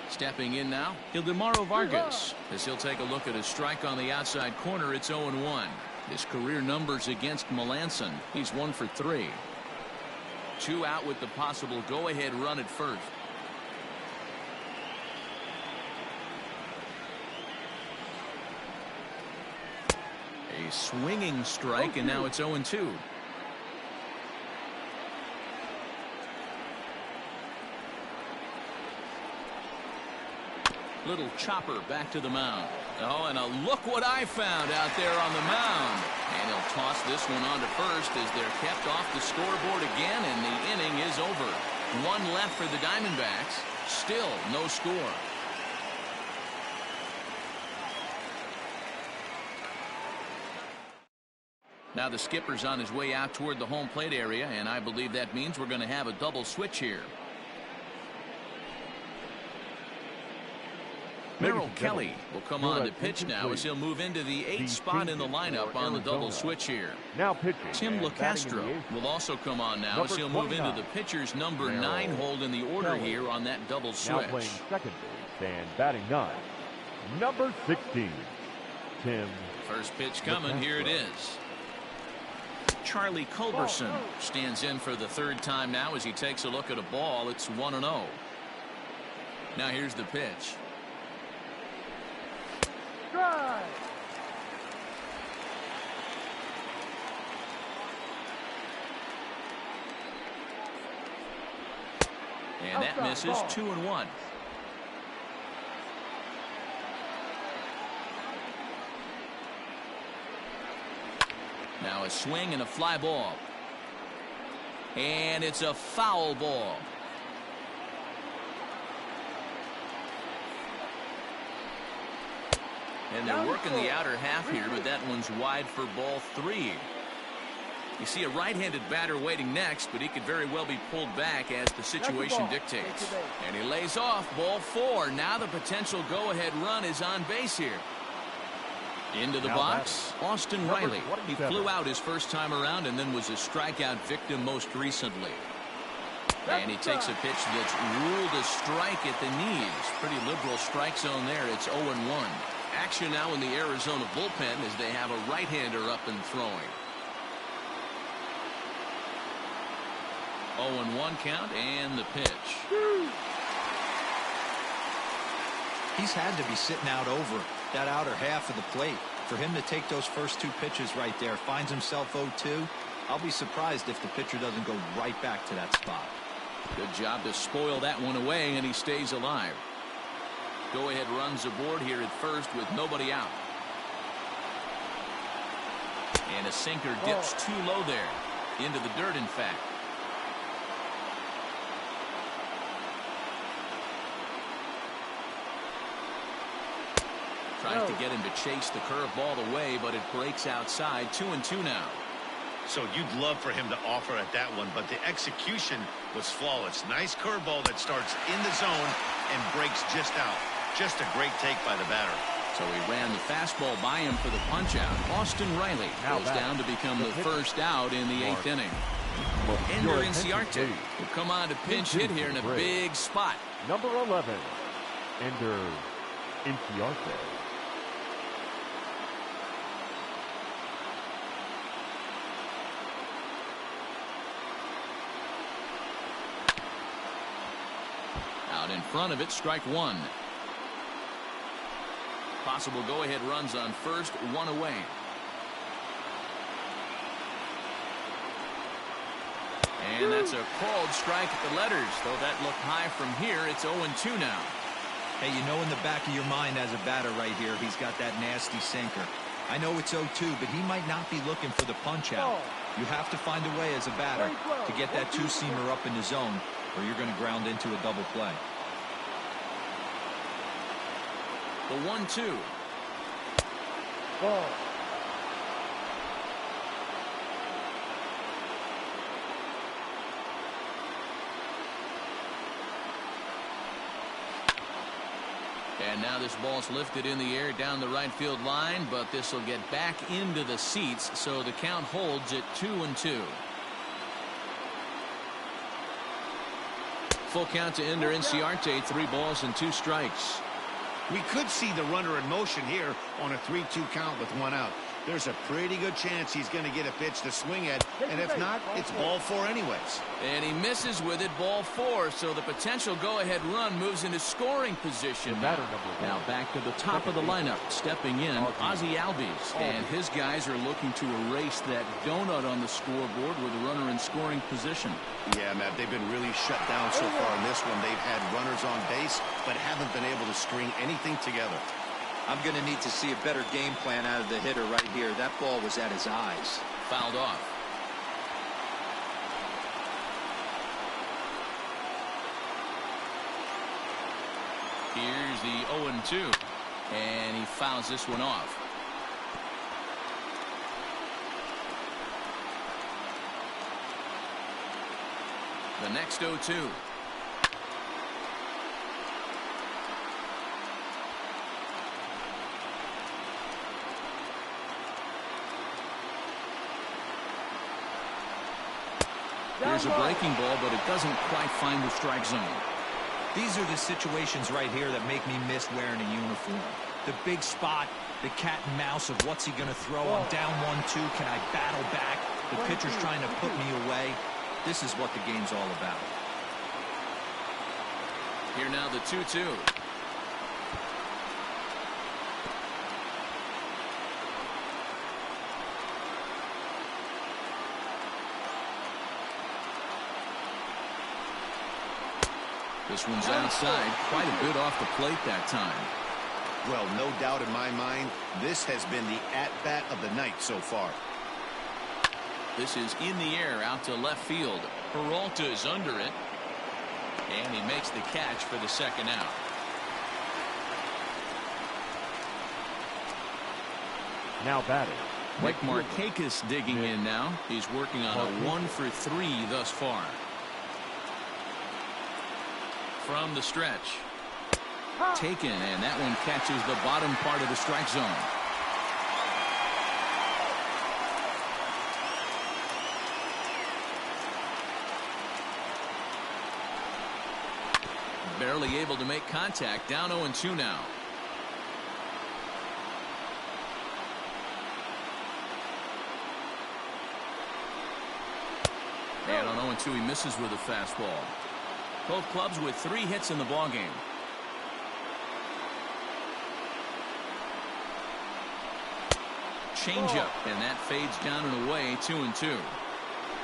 Stepping in now, Ildemaro Vargas, as he'll take a look at a strike on the outside corner. It's 0-1. His career numbers against Melanson, he's 1 for 3. 2 out with the possible go-ahead run at first. A swinging strike, and now it's 0-2. Little chopper back to the mound. Oh, and look what I found out there on the mound. And he'll toss this one on to first as they're kept off the scoreboard again, and the inning is over. 1 left for the Diamondbacks. Still no score. Now the skipper's on his way out toward the home plate area, and I believe that means we're going to have a double switch here. Merrill Kelly will come on to pitch now as he'll move into the 8th spot in the lineup on the double switch here. Now pitching. Tim LaCastro will also come on now as he'll move into the pitcher's number 9 hold in the order here on that double switch. Now playing second base and batting 9, number 16, Tim. First pitch coming. Here it is. Charlie Culberson stands in for the 3rd time now as he takes a look at a ball. It's 1-0. Now here's the pitch. And that misses. 2-1. Now a swing and a fly ball. And it's a foul ball. And they're working the outer half here, but that one's wide for ball 3. You see a right-handed batter waiting next, but he could very well be pulled back as the situation dictates. And he lays off ball 4. Now the potential go-ahead run is on base here. Into the box, Austin Riley. He flew out his first time around and then was a strikeout victim most recently. And he takes a pitch that's ruled a strike at the knees. Pretty liberal strike zone there. It's 0-1. Action now in the Arizona bullpen as they have a right-hander up and throwing. 0-1 count and the pitch. He's had to be sitting out over that outer half of the plate. For him to take those first 2 pitches right there, finds himself 0-2. I'll be surprised if the pitcher doesn't go right back to that spot. Good job to spoil that one away, and he stays alive. Go-ahead runs aboard here at first with nobody out. And a sinker dips too low there. Into the dirt, in fact. Tries to get him to chase the curveball away, but it breaks outside. 2-2 now. So you'd love for him to offer at that one, but the execution was flawless. Nice curveball that starts in the zone and breaks just out. Just a great take by the batter. So he ran the fastball by him for the punch-out. Austin Riley goes down to become the first out in the 8th inning. Ender Inciarte will come on to pinch hit here in a big spot. Number 11, Ender Inciarte. Out in front of it, strike one. Possible go-ahead runs on first, one away. And that's a called strike at the letters, though that looked high from here. It's 0-2 now. Hey, you know in the back of your mind as a batter right here, he's got that nasty sinker. I know it's 0-2, but he might not be looking for the punch-out. You have to find a way as a batter to get that two-seamer up in the zone, or you're going to ground into a double play. The 1-2. Ball. And now this ball's lifted in the air down the right field line, but this will get back into the seats, so the count holds at 2-2. Full count to Ender Inciarte, 3 balls and 2 strikes. We could see the runner in motion here on a 3-2 count with 1 out. There's a pretty good chance he's going to get a pitch to swing at, and if not, it's ball 4 anyways. And he misses with it, ball 4, so the potential go-ahead run moves into scoring position. Now back to the top of the lineup, stepping in, Ozzie Albies, and his guys are looking to erase that donut on the scoreboard with a runner in scoring position. Yeah, Matt, they've been really shut down so far in this one. They've had runners on base, but haven't been able to string anything together. I'm going to need to see a better game plan out of the hitter right here. That ball was at his eyes. Fouled off. Here's the 0-2. And he fouls this one off. The next 0-2. Here's a breaking ball, but it doesn't quite find the strike zone. These are the situations right here that make me miss wearing a uniform. The big spot, the cat and mouse of what's he going to throw. I'm down 1-2. Can I battle back? The pitcher's trying to put me away. This is what the game's all about. Here now the 2-2. This one's outside, quite a bit off the plate that time. Well, no doubt in my mind, this has been the at-bat of the night so far. This is in the air out to left field. Peralta is under it. And he makes the catch for the second out. Now batting, Mike Markakis digging in now. He's working on a 1-for-3 thus far. From the stretch. Taken, and that one catches the bottom part of the strike zone. Barely able to make contact, down 0-2 now. And on 0-2 he misses with a fastball. Both clubs with 3 hits in the ballgame. Changeup, and that fades down and away, 2-2.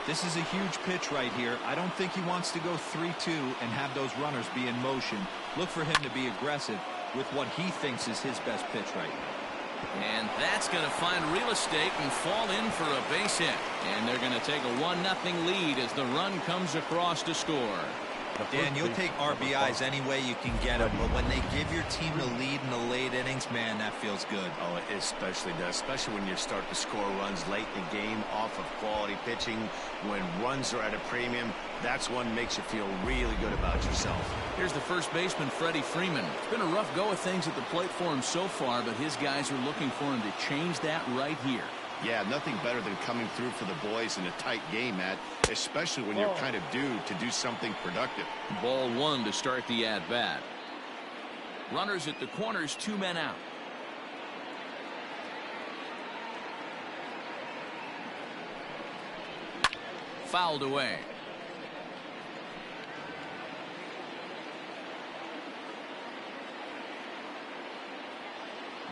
This is a huge pitch right here. I don't think he wants to go 3-2 and have those runners be in motion. Look for him to be aggressive with what he thinks is his best pitch right now. And that's going to find real estate and fall in for a base hit. And they're going to take a 1-0 lead as the run comes across to score. Dan, you'll take RBIs any way you can get them, but when they give your team the lead in the late innings, man, that feels good. Oh, it especially does, especially when you start to score runs late in the game off of quality pitching. When runs are at a premium, that's one makes you feel really good about yourself. Here's the first baseman, Freddie Freeman. It's been a rough go of things at the plate for him so far, but his guys are looking for him to change that right here. Yeah, nothing better than coming through for the boys in a tight game, Matt, especially when you're kind of due to do something productive. Ball one to start the at-bat. Runners at the corners, 2 men out. Fouled away.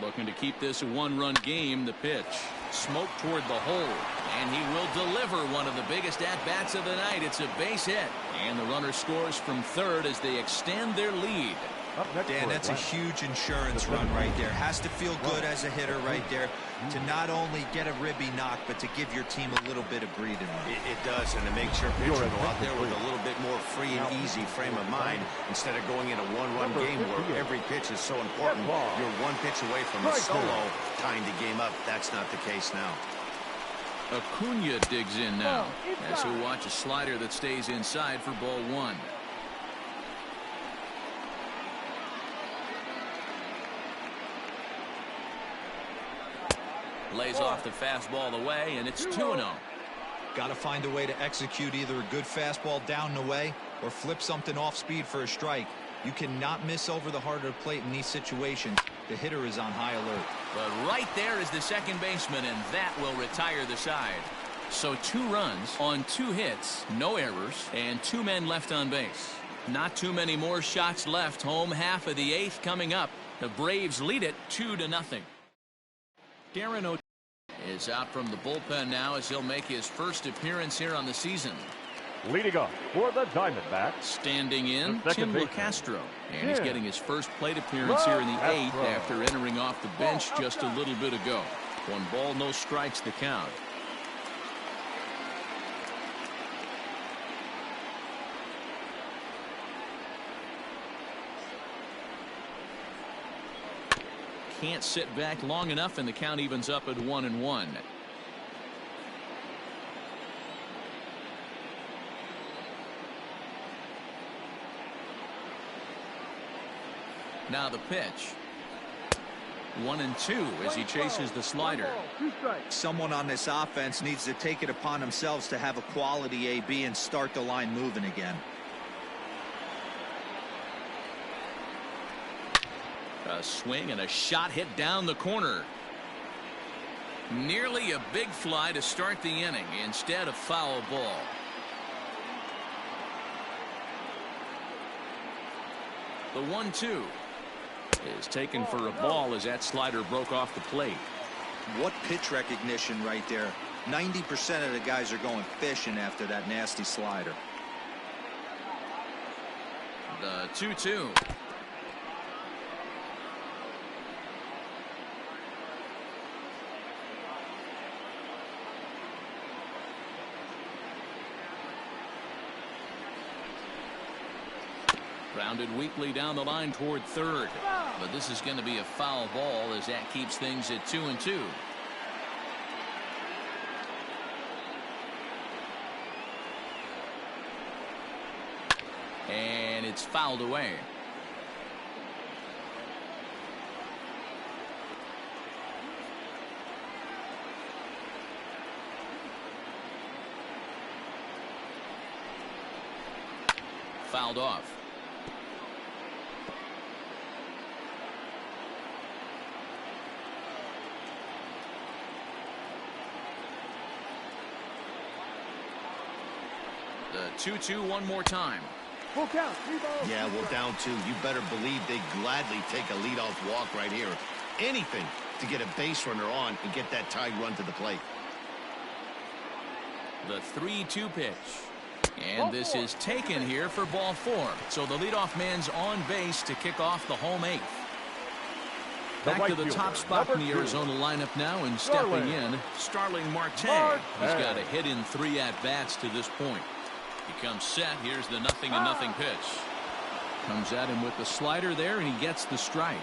Looking to keep this a one-run game. The pitch. Smoke toward the hole. And he will deliver one of the biggest at-bats of the night. It's a base hit. And the runner scores from third as they extend their lead. Dan, that's a huge insurance run right there. Has to feel good as a hitter right there to not only get a ribby knock, but to give your team a little bit of breathing room. It does, and it makes your pitcher go out there with a little bit more free and easy frame of mind instead of going in a one-run game where every pitch is so important. You're one pitch away from a solo tying the game up. That's not the case now. Acuna digs in now as he'll watch a slider that stays inside for ball one. Lays off the fastball away, and it's 2-0. Got to find a way to execute either a good fastball down the way or flip something off speed for a strike. You cannot miss over the heart of the plate in these situations. The hitter is on high alert. But right there is the second baseman, and that will retire the side. So 2 runs on 2 hits, no errors, and 2 men left on base. Not too many more shots left. Home half of the 8th coming up. The Braves lead it 2-0. Darren O'Day is out from the bullpen now as he'll make his first appearance here on the season. Leading off for the Diamondbacks. Standing in, Tim LaCastro. And he's getting his first plate appearance here in the 8th after entering off the bench just a little bit ago. 1 ball, no strikes the count. Can't sit back long enough, and the count evens up at 1-1. Now the pitch. 1-2 as he chases the slider. Someone on this offense needs to take it upon themselves to have a quality AB and start the line moving again. A swing and a shot hit down the corner. Nearly a big fly to start the inning. Instead, a foul ball. The 1-2 is taken for a ball as that slider broke off the plate. What pitch recognition right there. 90% of the guys are going fishing after that nasty slider. The 2-2. Grounded weakly down the line toward third. But this is going to be a foul ball as that keeps things at 2-2. And it's fouled away. Fouled off. The 2-2 one more time. Full count. Yeah, well, down 2. You better believe they gladly take a leadoff walk right here. Anything to get a base runner on and get that tied run to the plate. The 3-2 pitch. And this is taken here for ball 4. So the leadoff man's on base to kick off the home 8th. Back to the top spot in the Arizona lineup now, and stepping in, Starling Marte. He's got a hit in 3 at-bats to this point. He comes set. Here's the 0-0 pitch. Comes at him with the slider there, and he gets the strike.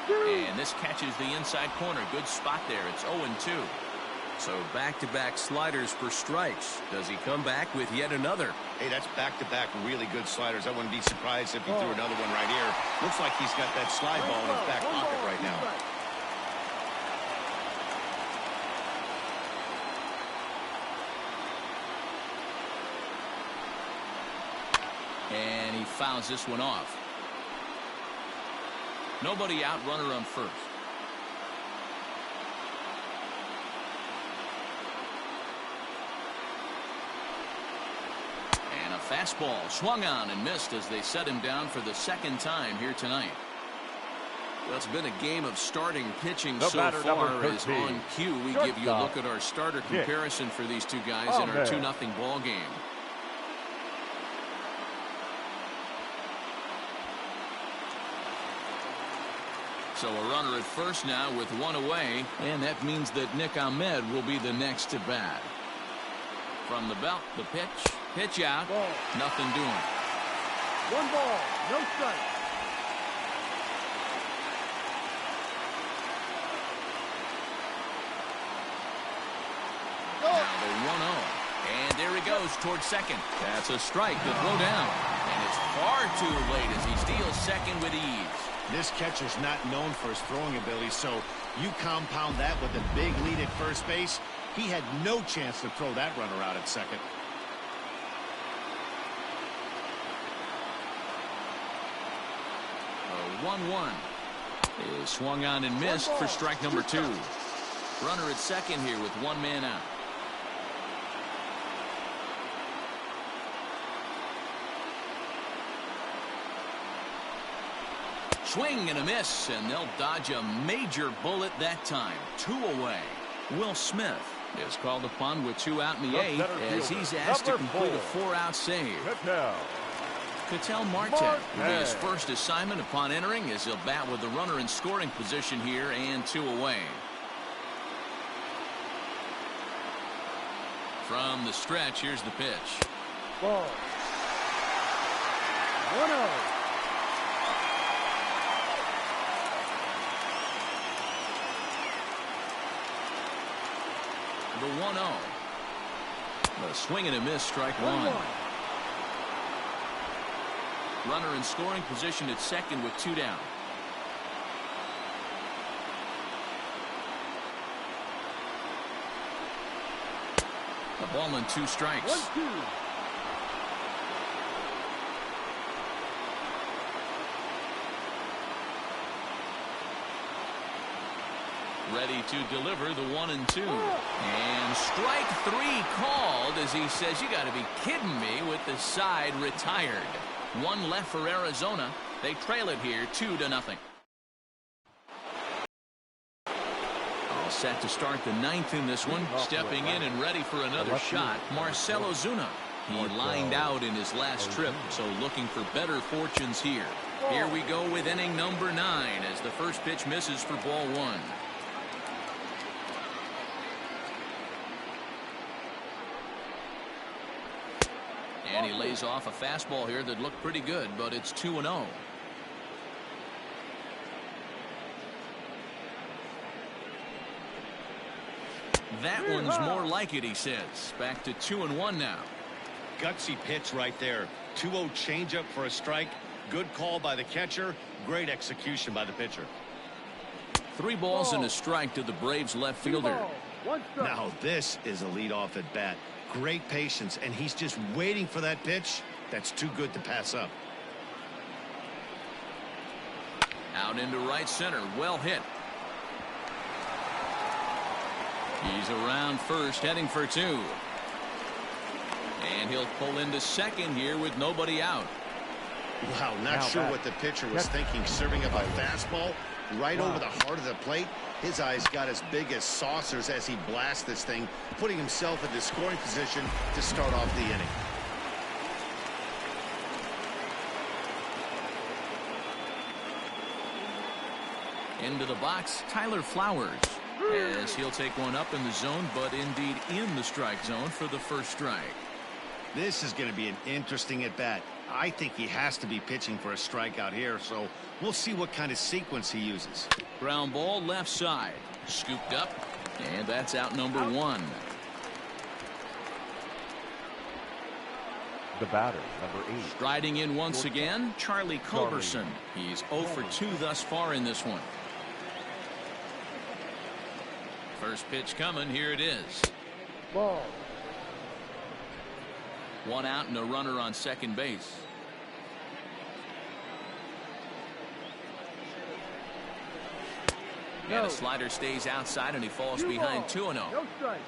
And this catches the inside corner. Good spot there. It's 0-2. So back-to-back sliders for strikes. Does he come back with yet another? Hey, that's back-to-back really good sliders. I wouldn't be surprised if he threw another one right here. Looks like he's got that slide ball in his back pocket right now. And he fouls this one off. Nobody out, runner on first. And a fastball swung on and missed as they set him down for the second time here tonight. Well, it's been a game of starting pitching so far. As on cue, we give you a look at our starter comparison for these two guys in our 2-0 ball game. So a runner at first now with one away, and that means that Nick Ahmed will be the next to bat. From the belt, the pitch out, nothing doing. 1 ball, no strike. Now the 1-0, and there he goes towards second. That's a strike to throw down, and it's far too late as he steals second with ease. This catcher's not known for his throwing ability, so you compound that with a big lead at first base. He had no chance to throw that runner out at second. A 1-1 is swung on and missed for strike number 2. Runner at second here with one man out. Swing and a miss, and they'll dodge a major bullet that time. 2 away. Will Smith is called upon with 2 out in the 8th as he's asked to complete a 4-out save. Ketel Marte will be his first assignment upon entering as he'll bat with the runner in scoring position here and 2 away. From the stretch, here's the pitch. Ball. 1-0. The 1-0. A swing and a miss, strike 1. Runner in scoring position at second with 2 down. A ball and 2 strikes. 1-2. Ready to deliver the 1-2. And strike 3 called as he says, you got to be kidding me, with the side retired. 1 left for Arizona. They trail it here 2-0. All set to start the 9th in this one. Stepping in and ready for another shot, Marcell Ozuna. He lined out in his last trip, so looking for better fortunes here. Here we go with inning number 9 as the first pitch misses for ball 1. And he lays off a fastball here that looked pretty good, but it's 2-0. That one's more like it, he says. Back to 2-1 now. Gutsy pitch right there. 2-0 changeup for a strike. Good call by the catcher. Great execution by the pitcher. 3 balls and a strike to the Braves left fielder. Now this is a leadoff at bat. Great patience, and he's just waiting for that pitch. That's too good to pass up. Out into right center. Well hit. He's around first, heading for 2. And he'll pull into second here with nobody out. Wow, not sure what the pitcher was thinking, serving up a fastball right over the heart of the plate. His eyes got as big as saucers as he blasts this thing, putting himself in the scoring position to start off the inning. Into the box, Tyler Flowers, as he'll take one up in the zone, but indeed in the strike zone for the first strike. This is going to be an interesting at-bat. I think he has to be pitching for a strikeout here, so we'll see what kind of sequence he uses. Ground ball left side, scooped up, and that's out number one. The batter, number 8. Striding in once again, Charlie Culberson. He's 0 for 2 thus far in this one. First pitch coming, here it is. Ball. One out and a runner on second base. And a slider stays outside and he falls behind 2-0. No strike.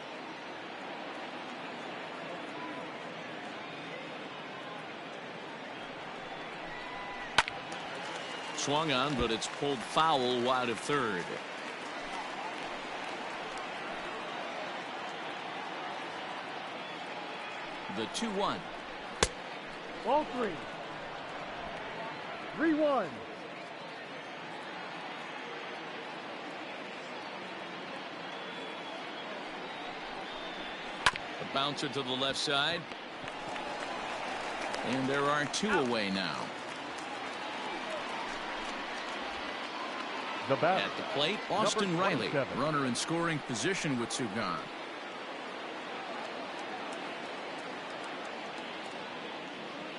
Swung on, but it's pulled foul wide of third. The 2-1. Ball 3. 3-1. A bouncer to the left side. And there are 2 away now. The batter, at the plate, Austin Riley, runner in scoring position with 2 gone.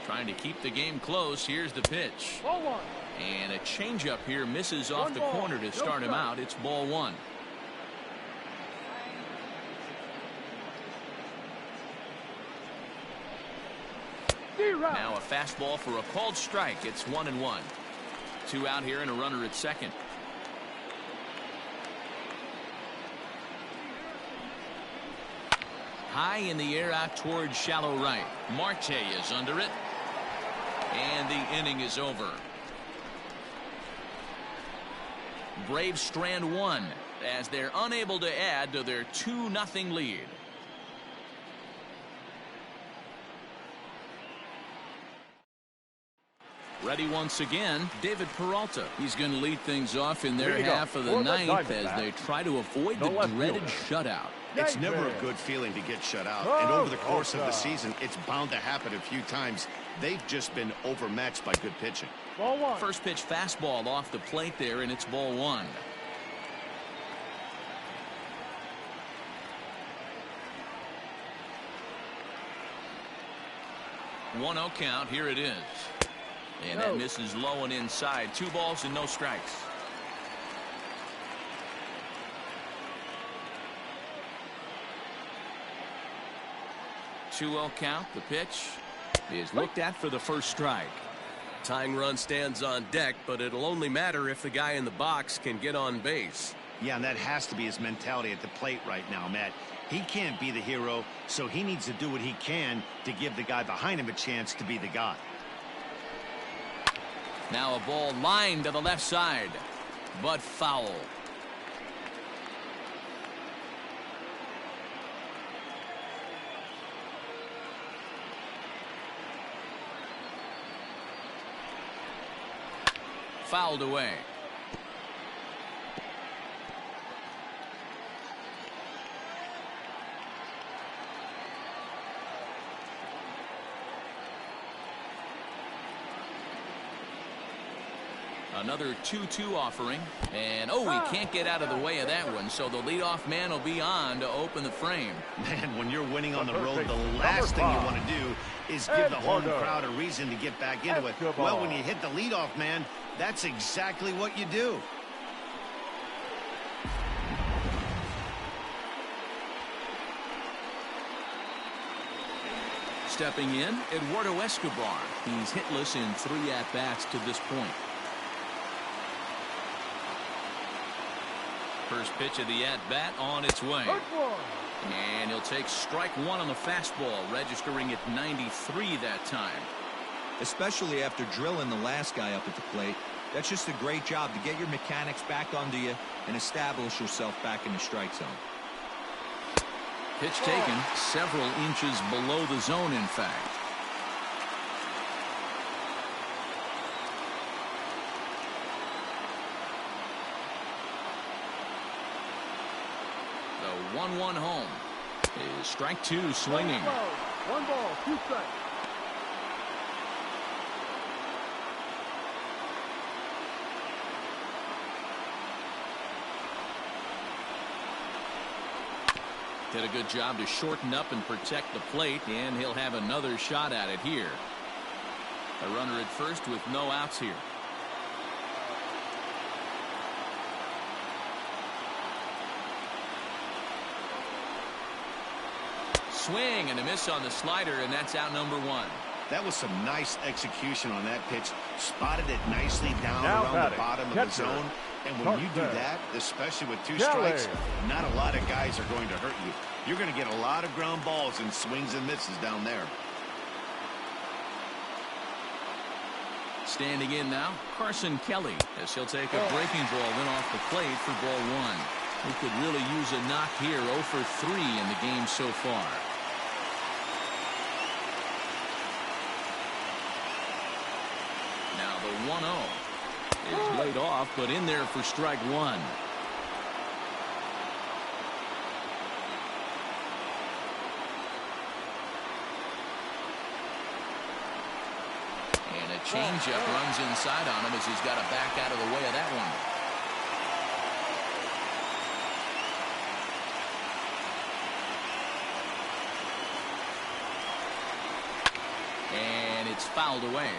Trying to keep the game close. Here's the pitch. Ball 1. And a changeup here misses off the corner to start him out. It's ball 1. Now a fastball for a called strike. It's 1-1. 2 out here and a runner at second. High in the air out towards shallow right. Marte is under it. And the inning is over. Braves strand 1 as they're unable to add to their 2-0 lead. Ready once again, David Peralta. He's going to lead things off in their half of the ninth as they try to avoid the dreaded shutout. It's never a good feeling to get shut out, and over the course of the season, it's bound to happen a few times. They've just been overmatched by good pitching. Ball 1. First pitch fastball off the plate there, and it's ball 1. One 0 count. Here it is. And that misses low and inside. 2 balls and no strikes. Two 0 count. The pitch is looked at for the first strike. Tying run stands on deck, but it'll only matter if the guy in the box can get on base. Yeah, and that has to be his mentality at the plate right now, Matt. He can't be the hero, so he needs to do what he can to give the guy behind him a chance to be the guy. Now a ball lined to the left side, but foul. Fouled away. Another 2-2 offering. And, oh, he can't get out of the way of that one, so the leadoff man will be on to open the frame. Man, when you're winning on the road, the last thing you want to do is give the home crowd a reason to get back into it. Well, when you hit the leadoff man, that's exactly what you do. Stepping in, Eduardo Escobar. He's hitless in 3 at-bats to this point. First pitch of the at-bat on its way. And he'll take strike 1 on the fastball, registering at 93 that time. Especially after drilling the last guy up at the plate. That's just a great job to get your mechanics back under you and establish yourself back in the strike zone. Pitch taken several inches below the zone, in fact. 1-1 home. Is strike 2 swinging. 1 ball, 2 strikes. Did a good job to shorten up and protect the plate, and he'll have another shot at it here. A runner at first with no outs here. Swing and a miss on the slider, and that's out number 1. That was some nice execution on that pitch. Spotted it nicely down Now around the bottom of the zone. And when you do that, especially with 2 strikes, not a lot of guys are going to hurt you. You're going to get a lot of ground balls and swings and misses down there. Standing in now, Carson Kelly, as he'll take a breaking ball then off the plate for ball 1. He could really use a knock here. 0 for 3 in the game so far. Now the 1-0 is laid off, but in there for strike 1. And a changeup runs inside on him as he's got to back out of the way of that one. And it's fouled away.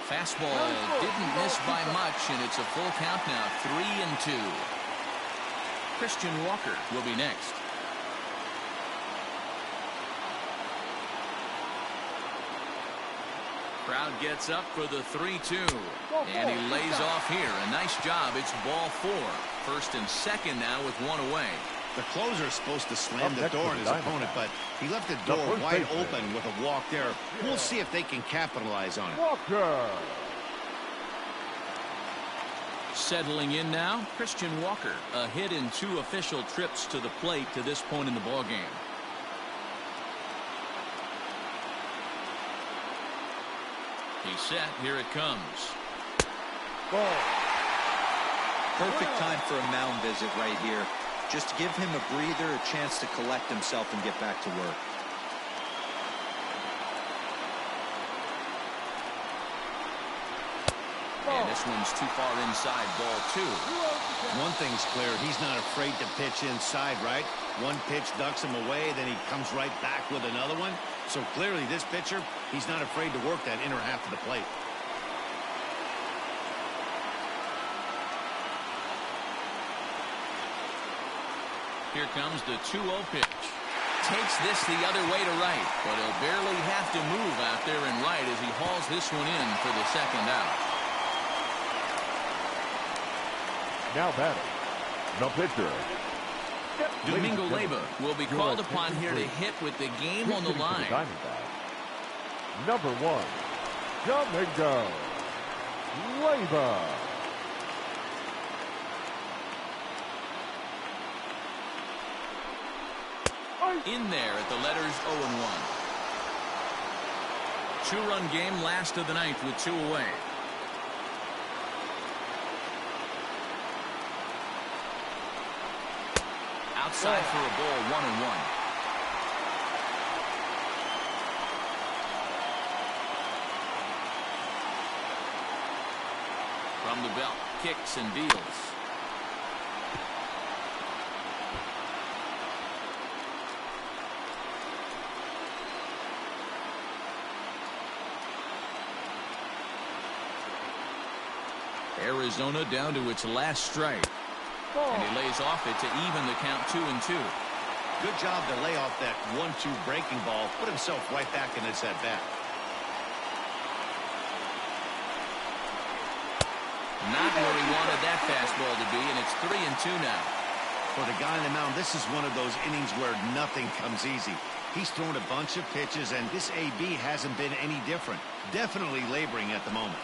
Fastball didn't miss by much, and it's a full count now, 3-2. Christian Walker will be next. Crowd gets up for the 3-2, and he lays off here. A nice job. It's ball 4. First and second now with 1 away. The closer is supposed to slam the door on his opponent, but he left the door wide open with a walk there. We'll see if they can capitalize on it. Walker. Settling in now, Christian Walker. A hit in 2 official trips to the plate to this point in the ballgame. He's set. Here it comes. Ball. Perfect time for a mound visit right here. Just to give him a breather, a chance to collect himself and get back to work. And this one's too far inside, ball 2. One thing's clear, he's not afraid to pitch inside, right? One pitch ducks him away, then he comes right back with another one. So clearly this pitcher, he's not afraid to work that inner half of the plate. Here comes the 2-0 pitch. Takes this the other way to right, but he'll barely have to move out there in right as he hauls this one in for the second out. Now batting, the pitcher. Domingo Leyba will be called upon here to hit with the game on the line. Number 1, Domingo Leyba. In there at the letters 0-1. 2-run game, last of the ninth with 2 away. Outside for a ball, 1-1. From the belt, kicks and deals. Arizona down to its last strike. And he lays off it to even the count 2-2. Good job to lay off that 1-2 breaking ball. Put himself right back in his at-bat. Not where he wanted that fastball to be, and it's 3-2 now. For the guy on the mound, this is one of those innings where nothing comes easy. He's thrown a bunch of pitches, and this AB hasn't been any different. Definitely laboring at the moment.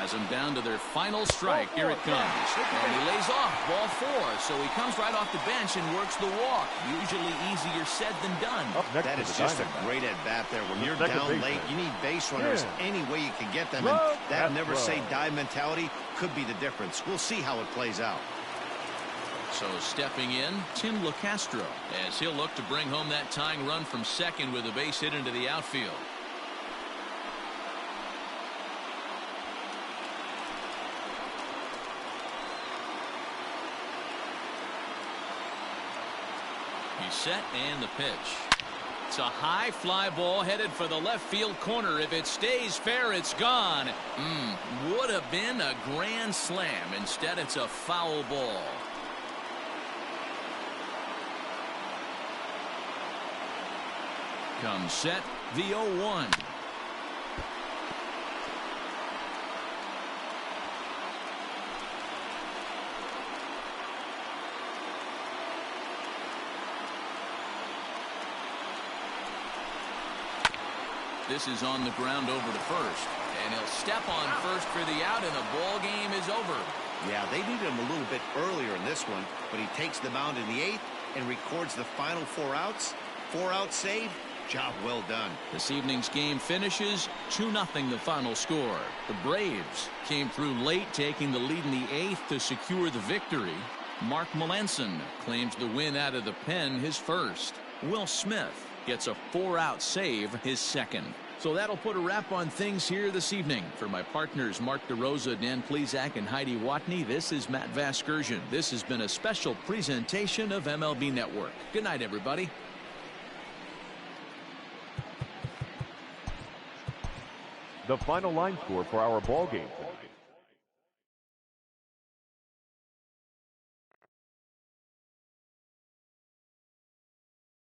Has him down to their final strike. Here it comes. And he lays off ball 4. So he comes right off the bench and works the walk. Usually easier said than done. That is just a great at-bat there. When you're down late, you need base runners any way you can get them. And that never say die mentality could be the difference. We'll see how it plays out. So stepping in, Tim LeCastro, as he'll look to bring home that tying run from second with a base hit into the outfield. He's set and the pitch. It's a high fly ball headed for the left field corner. If it stays fair, it's gone. Would have been a grand slam. Instead, it's a foul ball. Comes set, the 0-1. This is on the ground over to first. And he'll step on first for the out, and the ball game is over. Yeah, they needed him a little bit earlier in this one, but he takes the mound in the 8th and records the final 4 outs. 4-out save. Job well done. This evening's game finishes 2-0 the final score. The Braves came through late, taking the lead in the 8th to secure the victory. Mark Melanson claims the win out of the pen, his first. Will Smith gets a 4-out save, his second. So that'll put a wrap on things here this evening. For my partners Mark DeRosa, Dan Plesac, and Heidi Watney, this is Matt Vasgersian. This has been a special presentation of MLB Network. Good night, everybody. The final line score for our ball game